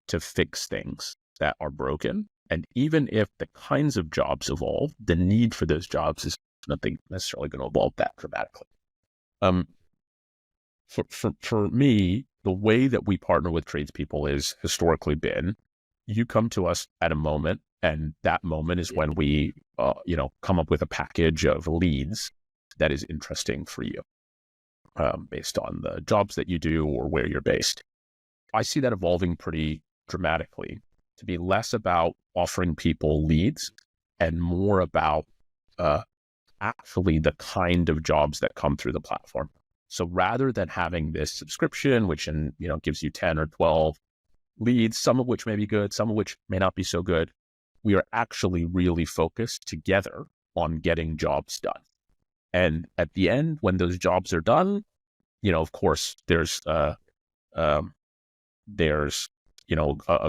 to fix things that are broken. And even if the kinds of jobs evolve, the need for those jobs is nothing necessarily going to evolve that dramatically. For me, the way that we partner with tradespeople is historically been, you come to us at a moment, and that moment is when we, come up with a package of leads that is interesting for you, based on the jobs that you do or where you're based. I see that evolving pretty dramatically to be less about offering people leads and more about actually the kind of jobs that come through the platform. So rather than having this subscription, which gives you 10 or 12 leads, some of which may be good, some of which may not be so good, we are actually really focused together on getting jobs done. And at the end, when those jobs are done, of course, there's a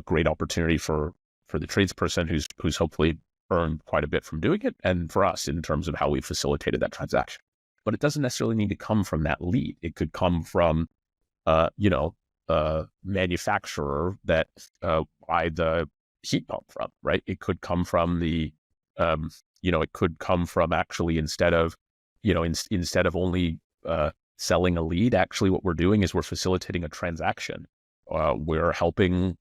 great opportunity for the tradesperson who's hopefully earned quite a bit from doing it, and for us in terms of how we facilitated that transaction. But it doesn't necessarily need to come from that lead. It could come from, a manufacturer that buy the heat pump from, right? It could come from it could come from actually instead of only selling a lead, actually what we're doing is we're facilitating a transaction. We're helping,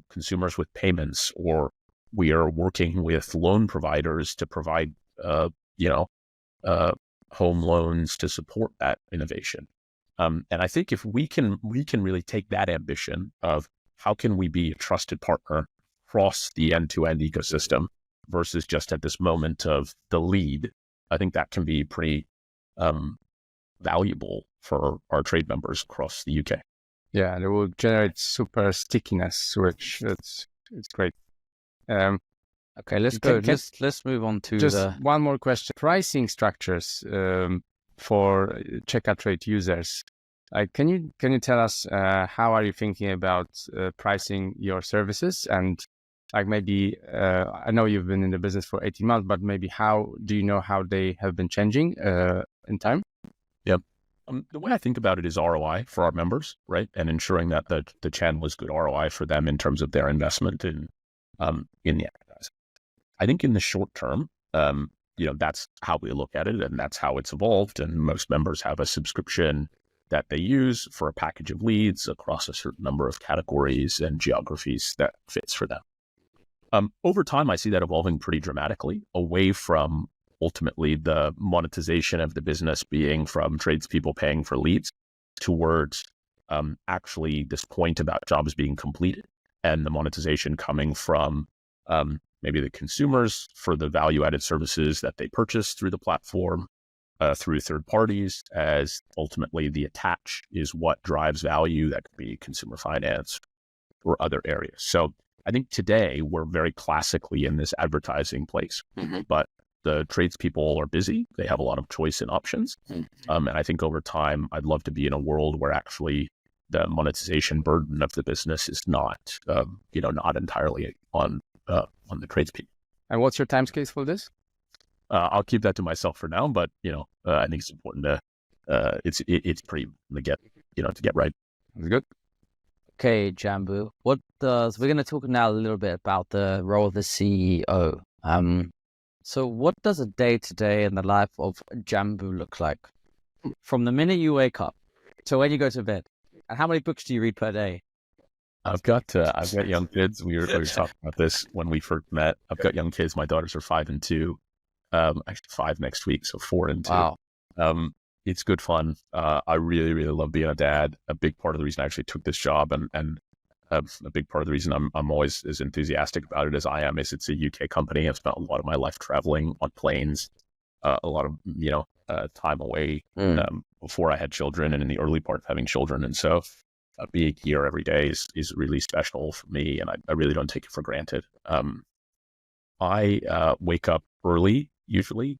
consumers with payments, or we are working with loan providers to provide, home loans to support that innovation. And I think if we can really take that ambition of how can we be a trusted partner across the end-to-end ecosystem versus just at this moment of the lead, I think that can be pretty valuable for our trade members across the UK. Yeah, and it will generate super stickiness, which it's great. Okay, let's go. Let's move on to just one more question. Pricing structures for Checkatrade users. Can you tell us how are you thinking about pricing your services, and maybe I know you've been in the business for 18 months, but maybe how do you know how they have been changing in time? Yeah. The way I think about it is ROI for our members, right? And ensuring that the channel is good ROI for them in terms of their investment in the advertising. I think in the short term, that's how we look at it, and that's how it's evolved. And most members have a subscription that they use for a package of leads across a certain number of categories and geographies that fits for them. Over time, I see that evolving pretty dramatically away from ultimately the monetization of the business being from tradespeople paying for leads towards actually this point about jobs being completed and the monetization coming from maybe the consumers for the value-added services that they purchase through the platform, through third parties, as ultimately the attach is what drives value. That could be consumer finance or other areas. So I think today we're very classically in this advertising place, but the tradespeople are busy. They have a lot of choice and options. And I think over time, I'd love to be in a world where actually the monetization burden of the business is not, not entirely on the tradespeople. And what's your time scale for this? I'll keep that to myself for now, but I think it's important to it's pretty to get right. That's good. Okay, Jambu. We're going to talk now a little bit about the role of the CEO. So what does a day-to-day in the life of Jambu look like? From the minute you wake up to when you go to bed? And how many books do you read per day? I've got young kids. We were talking about this when we first met. I've got young kids. My daughters are 5 and 2. Actually 5 next week, so 4 and 2. Wow. It's good fun. I really, really love being a dad. A big part of the reason I actually took this job and a big part of the reason I'm always as enthusiastic about it as I am is it's a UK company. I've spent a lot of my life traveling on planes, a lot of time away before I had children and in the early part of having children. And so being here every day is really special for me, and I really don't take it for granted. I wake up early, usually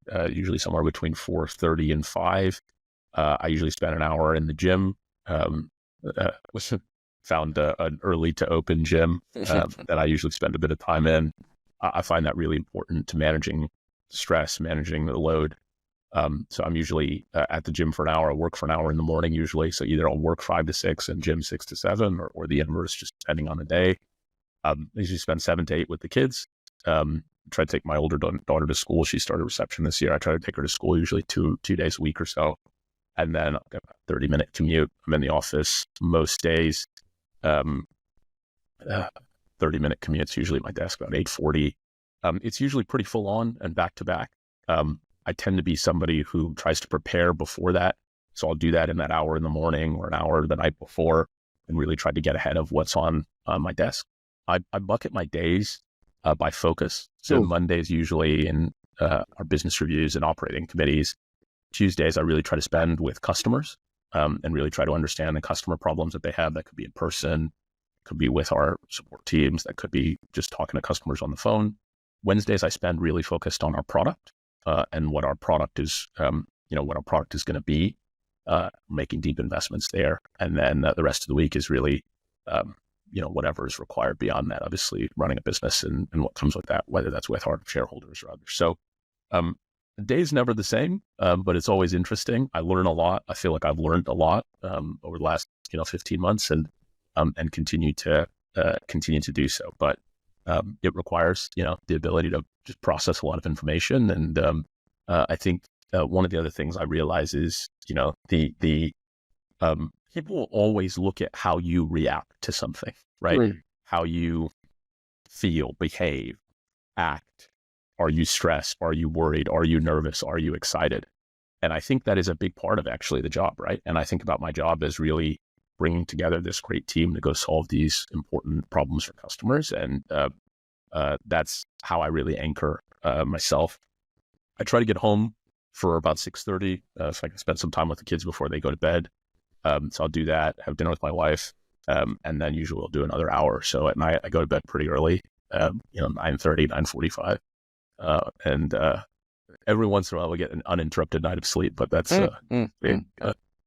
somewhere between 4:30 and 5. I usually spend an hour in the gym. Found an early to open gym that I usually spend a bit of time in. I find that really important to managing stress, managing the load. So I'm usually at the gym for an hour. I work for an hour in the morning usually. So either I'll work 5 to 6 and gym 6 to 7, or the inverse, just depending on the day. I usually spend 7 to 8 with the kids. Try to take my older daughter to school. She started reception this year. I try to take her to school usually two days a week or so. And then I've got a 30-minute commute. I'm in the office most days. 30-minute commutes, usually at my desk about 8:40. It's usually pretty full on and back to back. I tend to be somebody who tries to prepare before that. So I'll do that in that hour in the morning or an hour the night before and really try to get ahead of what's on my desk. I bucket my days by focus. So Mondays usually in our business reviews and operating committees. Tuesdays I really try to spend with customers. and really try to understand the customer problems that they have. That could be in person, could be with our support teams, that could be just talking to customers on the phone. Wednesdays I spend really focused on our product and what our product is, what our product is going to be, making deep investments there. And then the rest of the week is really, whatever is required beyond that, obviously running a business and what comes with that, whether that's with our shareholders or others. So the day's never the same, but it's always interesting. I learn a lot. I feel like I've learned a lot over the last 15 months and continue to do so. But it requires the ability to just process a lot of information. And I think one of the other things I realize is the people will always look at how you react to something, right? Right. How you feel, behave, act. Are you stressed? Are you worried? Are you nervous? Are you excited? And I think that is a big part of actually the job, right? And I think about my job as really bringing together this great team to go solve these important problems for customers. And that's how I really anchor myself. I try to get home for about 6:30 so I can spend some time with the kids before they go to bed. So I'll do that, have dinner with my wife, and then usually we'll do another hour. So at night I go to bed pretty early, 9:30, 9:45. And every once in a while we get an uninterrupted night of sleep, but that's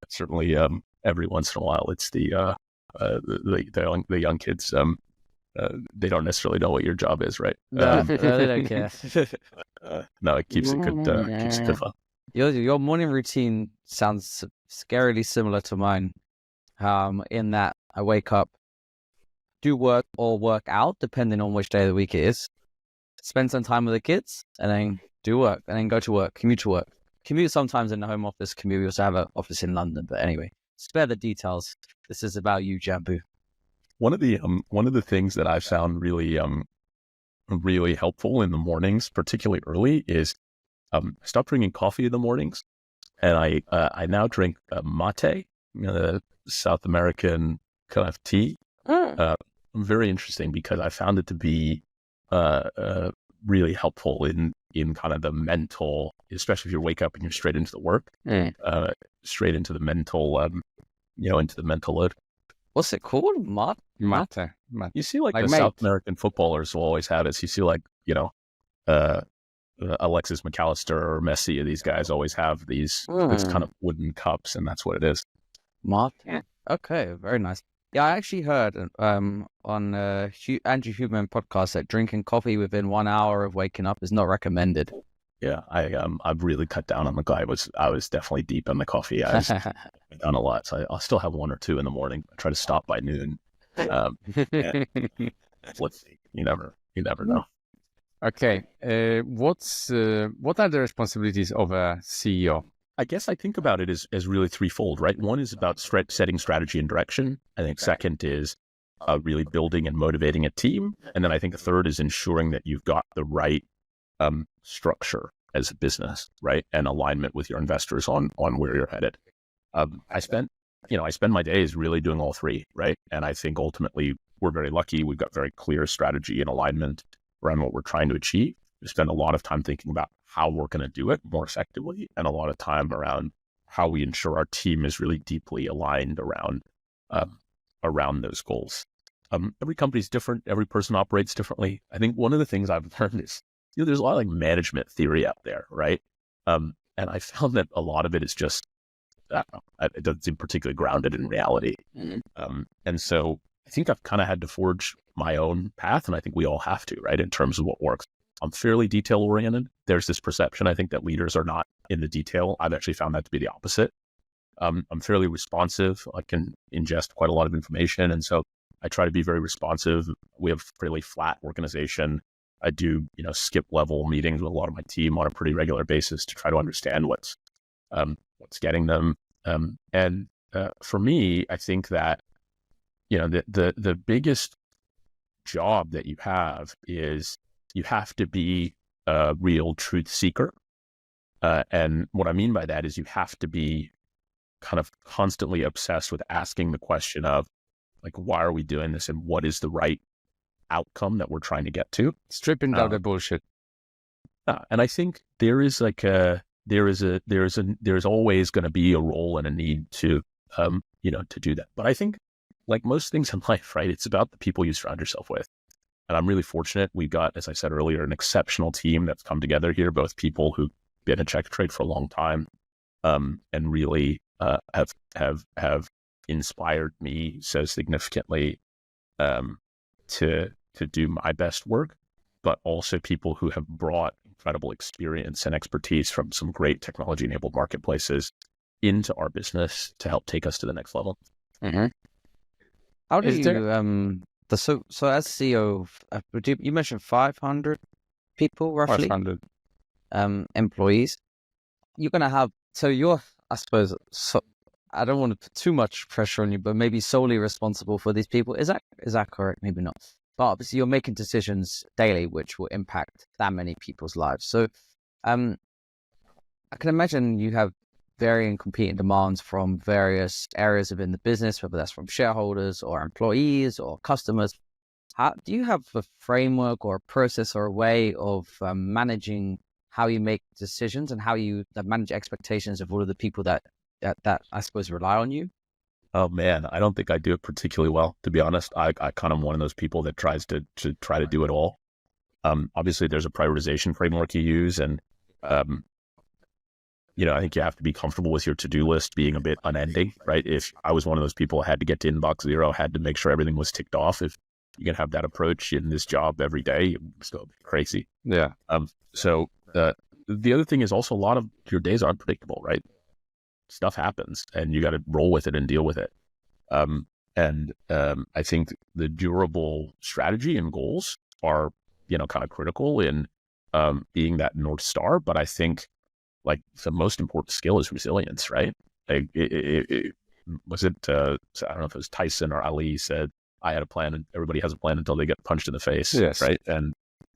certainly every once in a while. It's the young kids. They don't necessarily know what your job is, right? No, they don't care. No, it keeps it good. Keeps it good fun. Your morning routine sounds scarily similar to mine. In that I wake up, do work or work out, depending on which day of the week it is. Spend some time with the kids, and then do work, and then go to work, commute to work. Commute sometimes in the home office. We also have an office in London, but anyway, spare the details. This is about you, Jambu. One of the things that I've found really really helpful in the mornings, particularly early, is I stop drinking coffee in the mornings, and I now drink mate, the South American kind of tea. Very interesting because I found it to be really helpful in kind of the mental, especially if you wake up and you're straight into the work, straight into the mental, into the mental load. What's it called? Mate. You see, like Like the mate. South American footballers will always have this. You see, like Alexis McAllister or Messi. These guys always have these kind of wooden cups, and that's what it is. Mate. Okay, very nice. Yeah, I actually heard on Andrew Huberman podcast that drinking coffee within 1 hour of waking up is not recommended. Yeah, I've really cut down on the guy. I was definitely deep on the coffee. I've done a lot, so I'll still have 1 or 2 in the morning. I try to stop by noon. Let's see. You never know. Okay. What are the responsibilities of a CEO? I guess I think about it as really threefold, right? One is about setting strategy and direction. I think second is really building and motivating a team. And then I think the third is ensuring that you've got the right structure as a business, right? And alignment with your investors on where you're headed. I spend my days really doing all three, right? And I think ultimately we're very lucky. We've got very clear strategy and alignment around what we're trying to achieve. We spend a lot of time thinking about how we're going to do it more effectively, and a lot of time around how we ensure our team is really deeply aligned around those goals. Every company's different. Every person operates differently. I think one of the things I've learned is, there's a lot of like management theory out there, right? And I found that a lot of it is just, it doesn't seem particularly grounded in reality. And so I think I've kind of had to forge my own path, and I think we all have to, right? In terms of what works. I'm fairly detail oriented. There's this perception, I think, that leaders are not in the detail. I've actually found that to be the opposite. I'm fairly responsive. I can ingest quite a lot of information. And so I try to be very responsive. We have a fairly flat organization. I do, skip level meetings with a lot of my team on a pretty regular basis to try to understand what's getting them. And for me, I think that, the biggest job that you have is you have to be a real truth seeker. And what I mean by that is you have to be kind of constantly obsessed with asking the question of, like, why are we doing this, and what is the right outcome that we're trying to get to? Stripping down the bullshit. And I think there is always going to be a role and a need to to do that. But I think, like most things in life, right, it's about the people you surround yourself with. And I'm really fortunate. We've got, as I said earlier, an exceptional team that's come together here, both people who've been at Checkatrade for a long time, and really have inspired me so significantly to do my best work, but also people who have brought incredible experience and expertise from some great technology-enabled marketplaces into our business to help take us to the next level. Mm-hmm. How do you so as CEO, you mentioned 500 people roughly, 500 employees. You're gonna have, so you're, I suppose, so I don't want to put too much pressure on you, but maybe solely responsible for these people. Is that correct? Maybe not. But obviously you're making decisions daily which will impact that many people's lives. So I can imagine you have varying competing demands from various areas within the business, whether that's from shareholders or employees or customers. How do you have a framework or a process or a way of managing how you make decisions and how you manage expectations of all of the people that I suppose rely on you? Oh man, I don't think I do it particularly well, to be honest. I kind of one of those people that tries to try to do it all. Obviously there's a prioritization framework you use, and I think you have to be comfortable with your to-do list being a bit unending, right? If I was one of those people who had to get to inbox zero, had to make sure everything was ticked off. If you can have that approach in this job every day, it's still crazy. Yeah. So the other thing is also a lot of your days are unpredictable, right? Stuff happens and you got to roll with it and deal with it. I think the durable strategy and goals are, kind of critical in being that North Star. But I think like the most important skill is resilience, right? I don't know if it was Tyson or Ali said, I had a plan and everybody has a plan until they get punched in the face. Yes. Right. And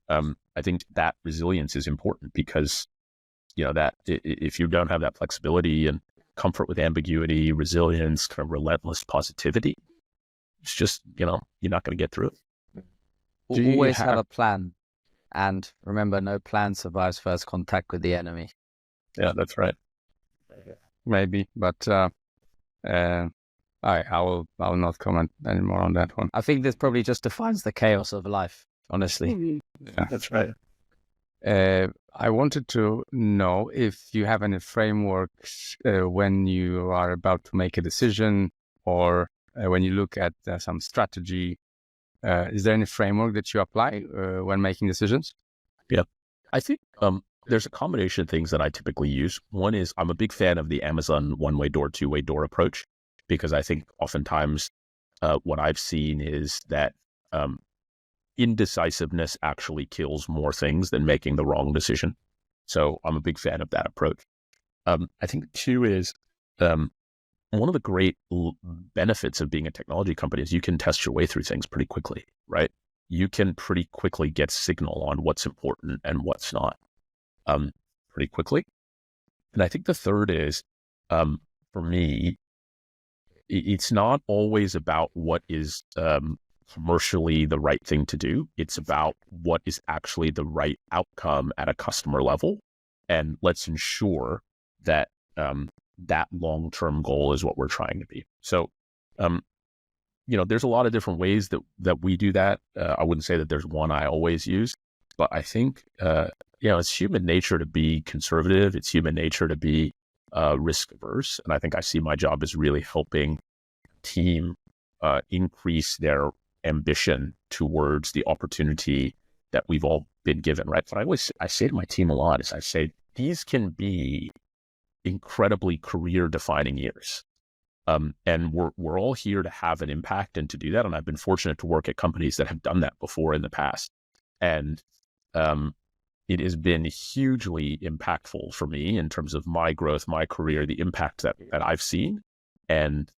I think that resilience is important because, that if you don't have that flexibility and comfort with ambiguity, resilience, kind of relentless positivity, it's just, you're not going to get through it. Always have a plan. And remember, no plan survives first contact with the enemy. Yeah, that's right. Maybe, but I will not comment anymore on that one. I think this probably just defines the chaos of life, honestly. Yeah, that's right. I wanted to know if you have any frameworks when you are about to make a decision or when you look at some strategy. Is there any framework that you apply when making decisions? Yeah, I think there's a combination of things that I typically use. One is I'm a big fan of the Amazon one-way door, two-way door approach, because I think oftentimes what I've seen is that indecisiveness actually kills more things than making the wrong decision. So I'm a big fan of that approach. I think two is one of the great benefits of being a technology company is you can test your way through things pretty quickly, right? You can pretty quickly get signal on what's important and what's not pretty quickly. And I think the third is, for me, it's not always about what is commercially the right thing to do. It's about what is actually the right outcome at a customer level. And let's ensure that that long-term goal is what we're trying to be. So, there's a lot of different ways that we do that. I wouldn't say that there's one I always use, but I think, it's human nature to be conservative. It's human nature to be risk averse. And I think I see my job as really helping team increase their ambition towards the opportunity that we've all been given, right? But I say to my team a lot is I say, these can be incredibly career defining years. And we're all here to have an impact and to do that. And I've been fortunate to work at companies that have done that before in the past. And it has been hugely impactful for me in terms of my growth, my career, the impact that I've seen. And,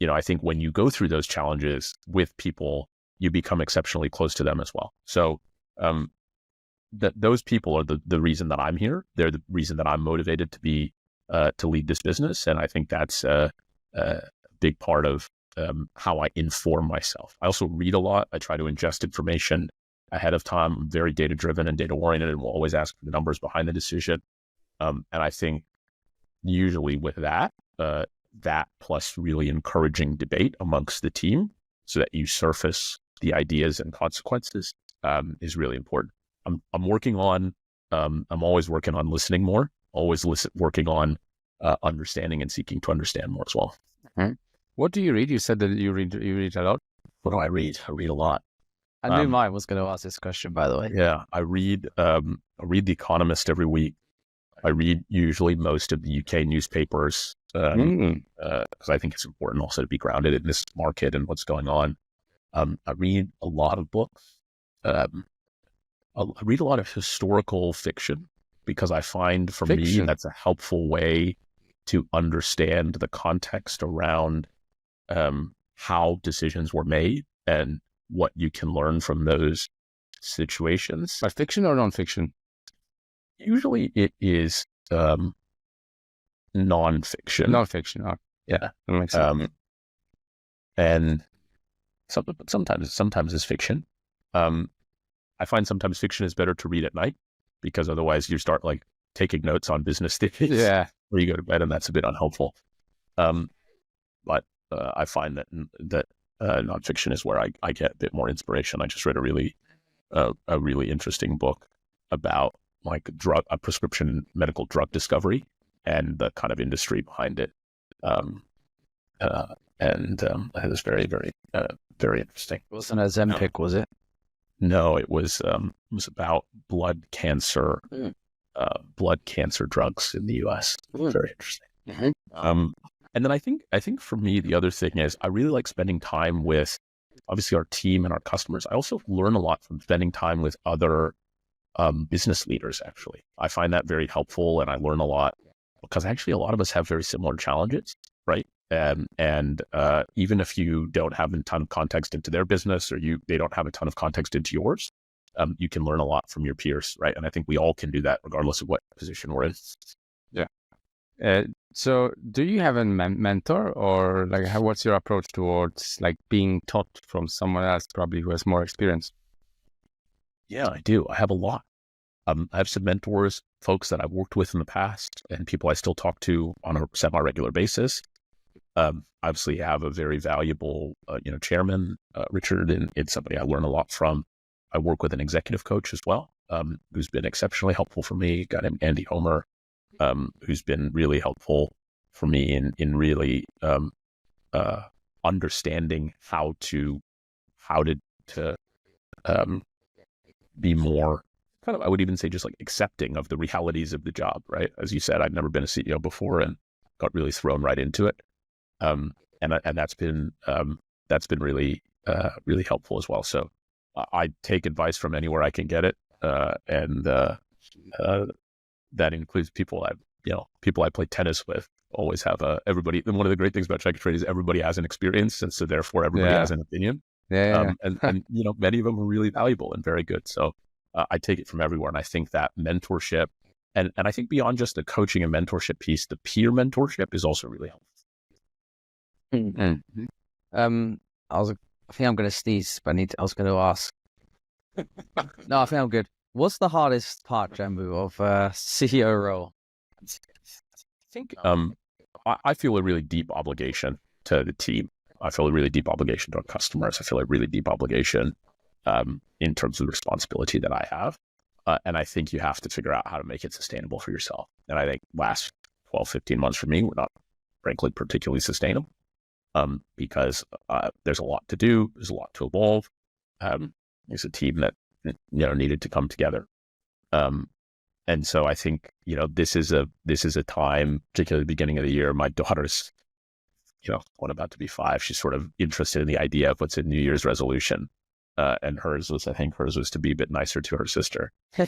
I think when you go through those challenges with people, you become exceptionally close to them as well. So those people are the reason that I'm here. They're the reason that I'm motivated to be to lead this business. And I think that's a big part of how I inform myself. I also read a lot. I try to ingest information ahead of time. I'm very data-driven and data-oriented and will always ask for the numbers behind the decision. And I think usually with that, that plus really encouraging debate amongst the team so that you surface the ideas and consequences is really important. I'm working on, I'm always working on listening more, always working on understanding and seeking to understand more as well. Mm-hmm. What do you read? You said that you read a lot. What do I read? I read a lot. I knew mine was going to ask this question, by the way. Yeah, I read The Economist every week. I read usually most of the UK newspapers because I think it's important also to be grounded in this market and what's going on. I read a lot of books. I read a lot of historical fiction because I find for me that's a helpful way to understand the context around how decisions were made and what you can learn from those situations. But fiction or nonfiction? Usually it is nonfiction. Nonfiction. Oh, yeah, that makes sense. And sometimes it's fiction. I find sometimes fiction is better to read at night because otherwise you start like taking notes on business things. Yeah, where you go to bed, and that's a bit unhelpful. But I find that nonfiction is where I get a bit more inspiration. I just read a really interesting book about like a prescription medical drug discovery and the kind of industry behind it. It was very, very, very interesting. It wasn't a Ozempic, was it? No, it was about blood cancer drugs in the US. Very interesting. Mm-hmm. And then I think for me, the other thing is I really like spending time with obviously our team and our customers. I also learn a lot from spending time with other business leaders, actually. I find that very helpful, and I learn a lot because actually a lot of us have very similar challenges, right? And even if you don't have a ton of context into their business or they don't have a ton of context into yours, you can learn a lot from your peers, right? And I think we all can do that regardless of what position we're in. Yeah. So do you have a mentor, or like what's your approach towards like being taught from someone else probably who has more experience? Yeah, I do. I have a lot. I have some mentors, folks that I've worked with in the past and people I still talk to on a semi-regular basis. Obviously have a very valuable, chairman, Richard, and it's somebody I learn a lot from. I work with an executive coach as well, who's been exceptionally helpful for me, a guy named Andy Homer, who's been really helpful for me in really understanding how to be more kind of, I would even say just like accepting of the realities of the job, right? As you said, I've never been a CEO before and got really thrown right into it. And that's been really, really helpful as well. So I take advice from anywhere I can get it. And that includes people I play tennis with always have everybody. And one of the great things about Checkatrade is everybody has an experience. And so therefore everybody has an opinion. Yeah. And many of them are really valuable and very good. So I take it from everywhere. And I think that mentorship and I think beyond just the coaching and mentorship piece, the peer mentorship is also really helpful. Mm-hmm. I think I'm going to sneeze, but I was going to ask. No, I think I'm good. What's the hardest part, Jambu, of CEO role? I think I feel a really deep obligation to the team. I feel a really deep obligation to our customers. I feel a really deep obligation in terms of the responsibility that I have. And I think you have to figure out how to make it sustainable for yourself. And I think last 12, 15 months for me were not, frankly, particularly sustainable because there's a lot to do. There's a lot to evolve. There's a team that needed to come together. And so I think, this is a time, particularly the beginning of the year, my daughter's, one about to be 5, she's sort of interested in the idea of what's a New Year's resolution. And hers was to be a bit nicer to her sister. She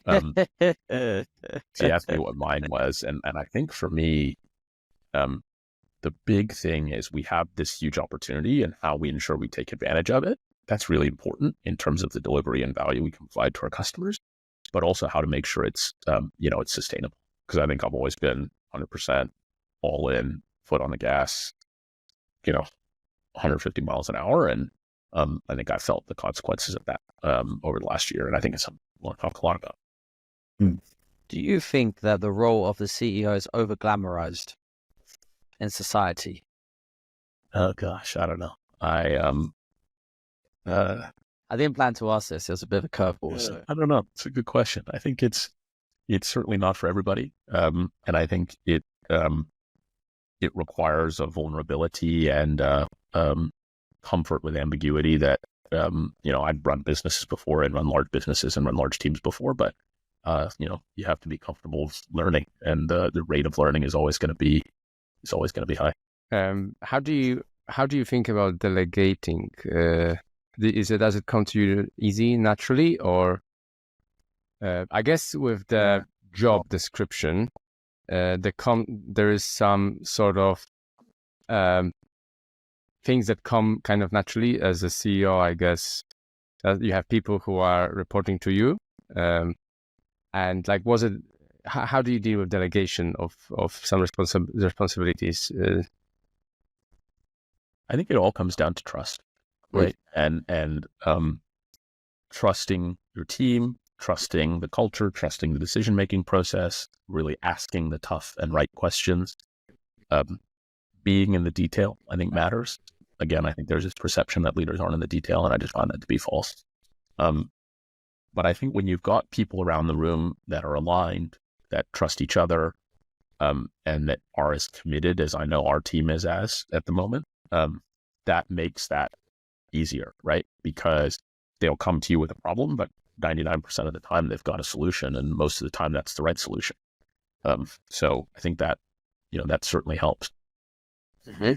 asked me what mine was. And I think for me, the big thing is we have this huge opportunity and how we ensure we take advantage of it. That's really important in terms of the delivery and value we can provide to our customers, but also how to make sure it's, it's sustainable. Because I think I've always been 100% all in, foot on the gas, 150 miles an hour. And I think I felt the consequences of that over the last year. And I think it's something I want to talk a lot about. Do you think that the role of the CEO is over glamorized in society? Oh gosh, I don't know. I didn't plan to ask this. It was a bit of a curveball. So. I don't know. It's a good question. I think it's certainly not for everybody, and I think it requires a vulnerability and comfort with ambiguity that I've run businesses before and run large businesses and run large teams before, but you have to be comfortable with learning, and the rate of learning is always going to be high. How do you think about delegating? Does it come to you easy, naturally, or I guess with the job description, there is some sort of things that come kind of naturally as a CEO, I guess. You have people who are reporting to you, and like, how do you deal with delegation of some responsibilities? I think it all comes down to trust, right? And trusting your team, trusting the culture, trusting the decision-making process, really asking the tough and right questions. Being in the detail, I think, matters. Again, I think there's this perception that leaders aren't in the detail, and I just find that to be false. But I think when you've got people around the room that are aligned, that trust each other, and that are as committed as I know our team is at the moment, that makes that easier, right? Because they'll come to you with a problem, but 99% of the time they've got a solution, and most of the time that's the right solution. So I think that, that certainly helps. Mm-hmm.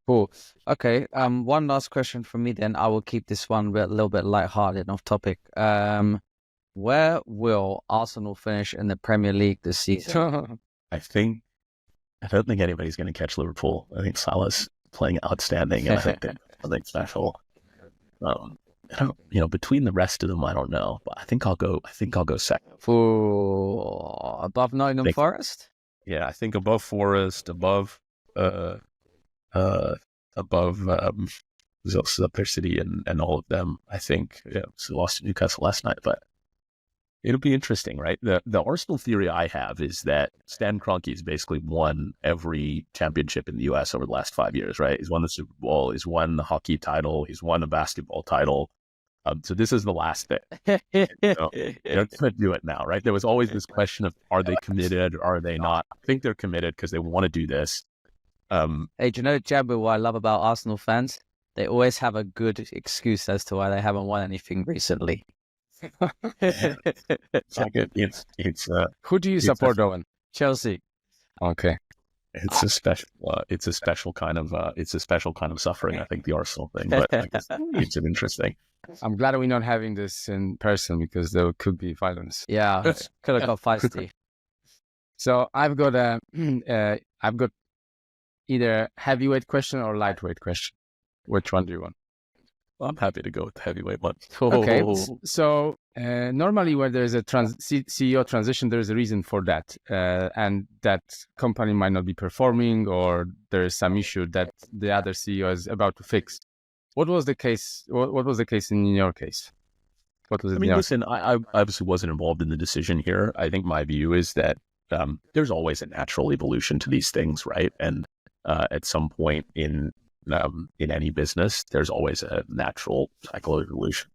Cool. Okay. One last question from me then. I will keep this one a little bit lighthearted and off topic. Where will Arsenal finish in the Premier League this season? I don't think anybody's going to catch Liverpool. I think Salah's playing outstanding, and I think they're something special. Between the rest of them, I don't know, but I think I'll go second. Above Nottingham Forest? Yeah, I think above Forest, above who's else is up there, City and all of them. I think, so lost to Newcastle last night, but it'll be interesting, right? The Arsenal theory I have is that Stan Kroenke's basically won every championship in the US over the last 5 years, right? He's won the Super Bowl, he's won the hockey title, he's won a basketball title. So this is the last thing. They're going to do it now, right? There was always this question of, are they committed or are they not? I think they're committed because they want to do this. Hey, do you know, Jambu, what I love about Arsenal fans? They always have a good excuse as to why they haven't won anything recently. Who do you support, Owen? Chelsea. Okay. It's a special kind of suffering, I think, the Arsenal thing, but I guess it's interesting. I'm glad we're not having this in person because there could be violence. Yeah, could have got feisty. So I've got either heavyweight question or lightweight question. Which one do you want? Well, I'm happy to go with the heavyweight one. Okay. So normally when there's a CEO transition, there's a reason for that. And that company might not be performing, or there is some issue that the other CEO is about to fix. What was the case? What was the case in your case? What was it? Listen, I obviously wasn't involved in the decision here. I think my view is that there's always a natural evolution to these things, right? And at some point in any business, there's always a natural cycle of evolution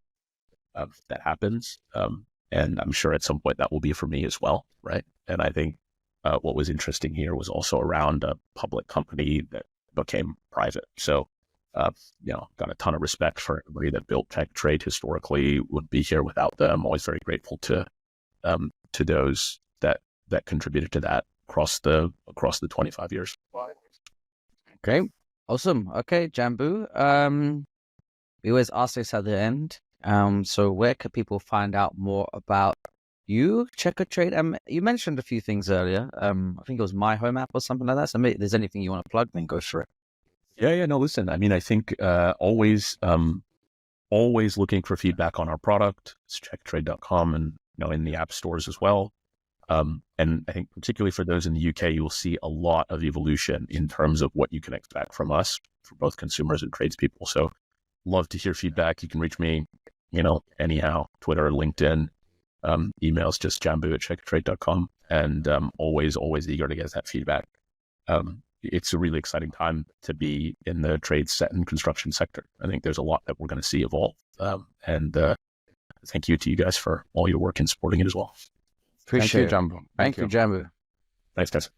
that happens. And I'm sure at some point that will be for me as well, right? And I think what was interesting here was also around a public company that became private. So, got a ton of respect for everybody that built Checkatrade historically. Wouldn't be here without them. Always very grateful to those that contributed to that across the 25 years. Okay. Awesome. Okay, Jambu. We always ask this at the end. So where can people find out more about you, Checkatrade? You mentioned a few things earlier. I think it was My Home app or something like that. So maybe if there's anything you want to plug, then go for it. Yeah. No, listen, I think always looking for feedback on our product. It's checkatrade.com and in the app stores as well. And I think particularly for those in the UK, you will see a lot of evolution in terms of what you can expect from us for both consumers and tradespeople. So love to hear feedback. You can reach me, anyhow, Twitter, LinkedIn, emails, just jambu@checkatrade.com. And always eager to get that feedback. it's a really exciting time to be in the trade set and construction sector. I think there's a lot that we're going to see evolve. And thank you to you guys for all your work in supporting it as well. Appreciate Thank you, Jambu. Thank you, Jambu. Thanks, guys.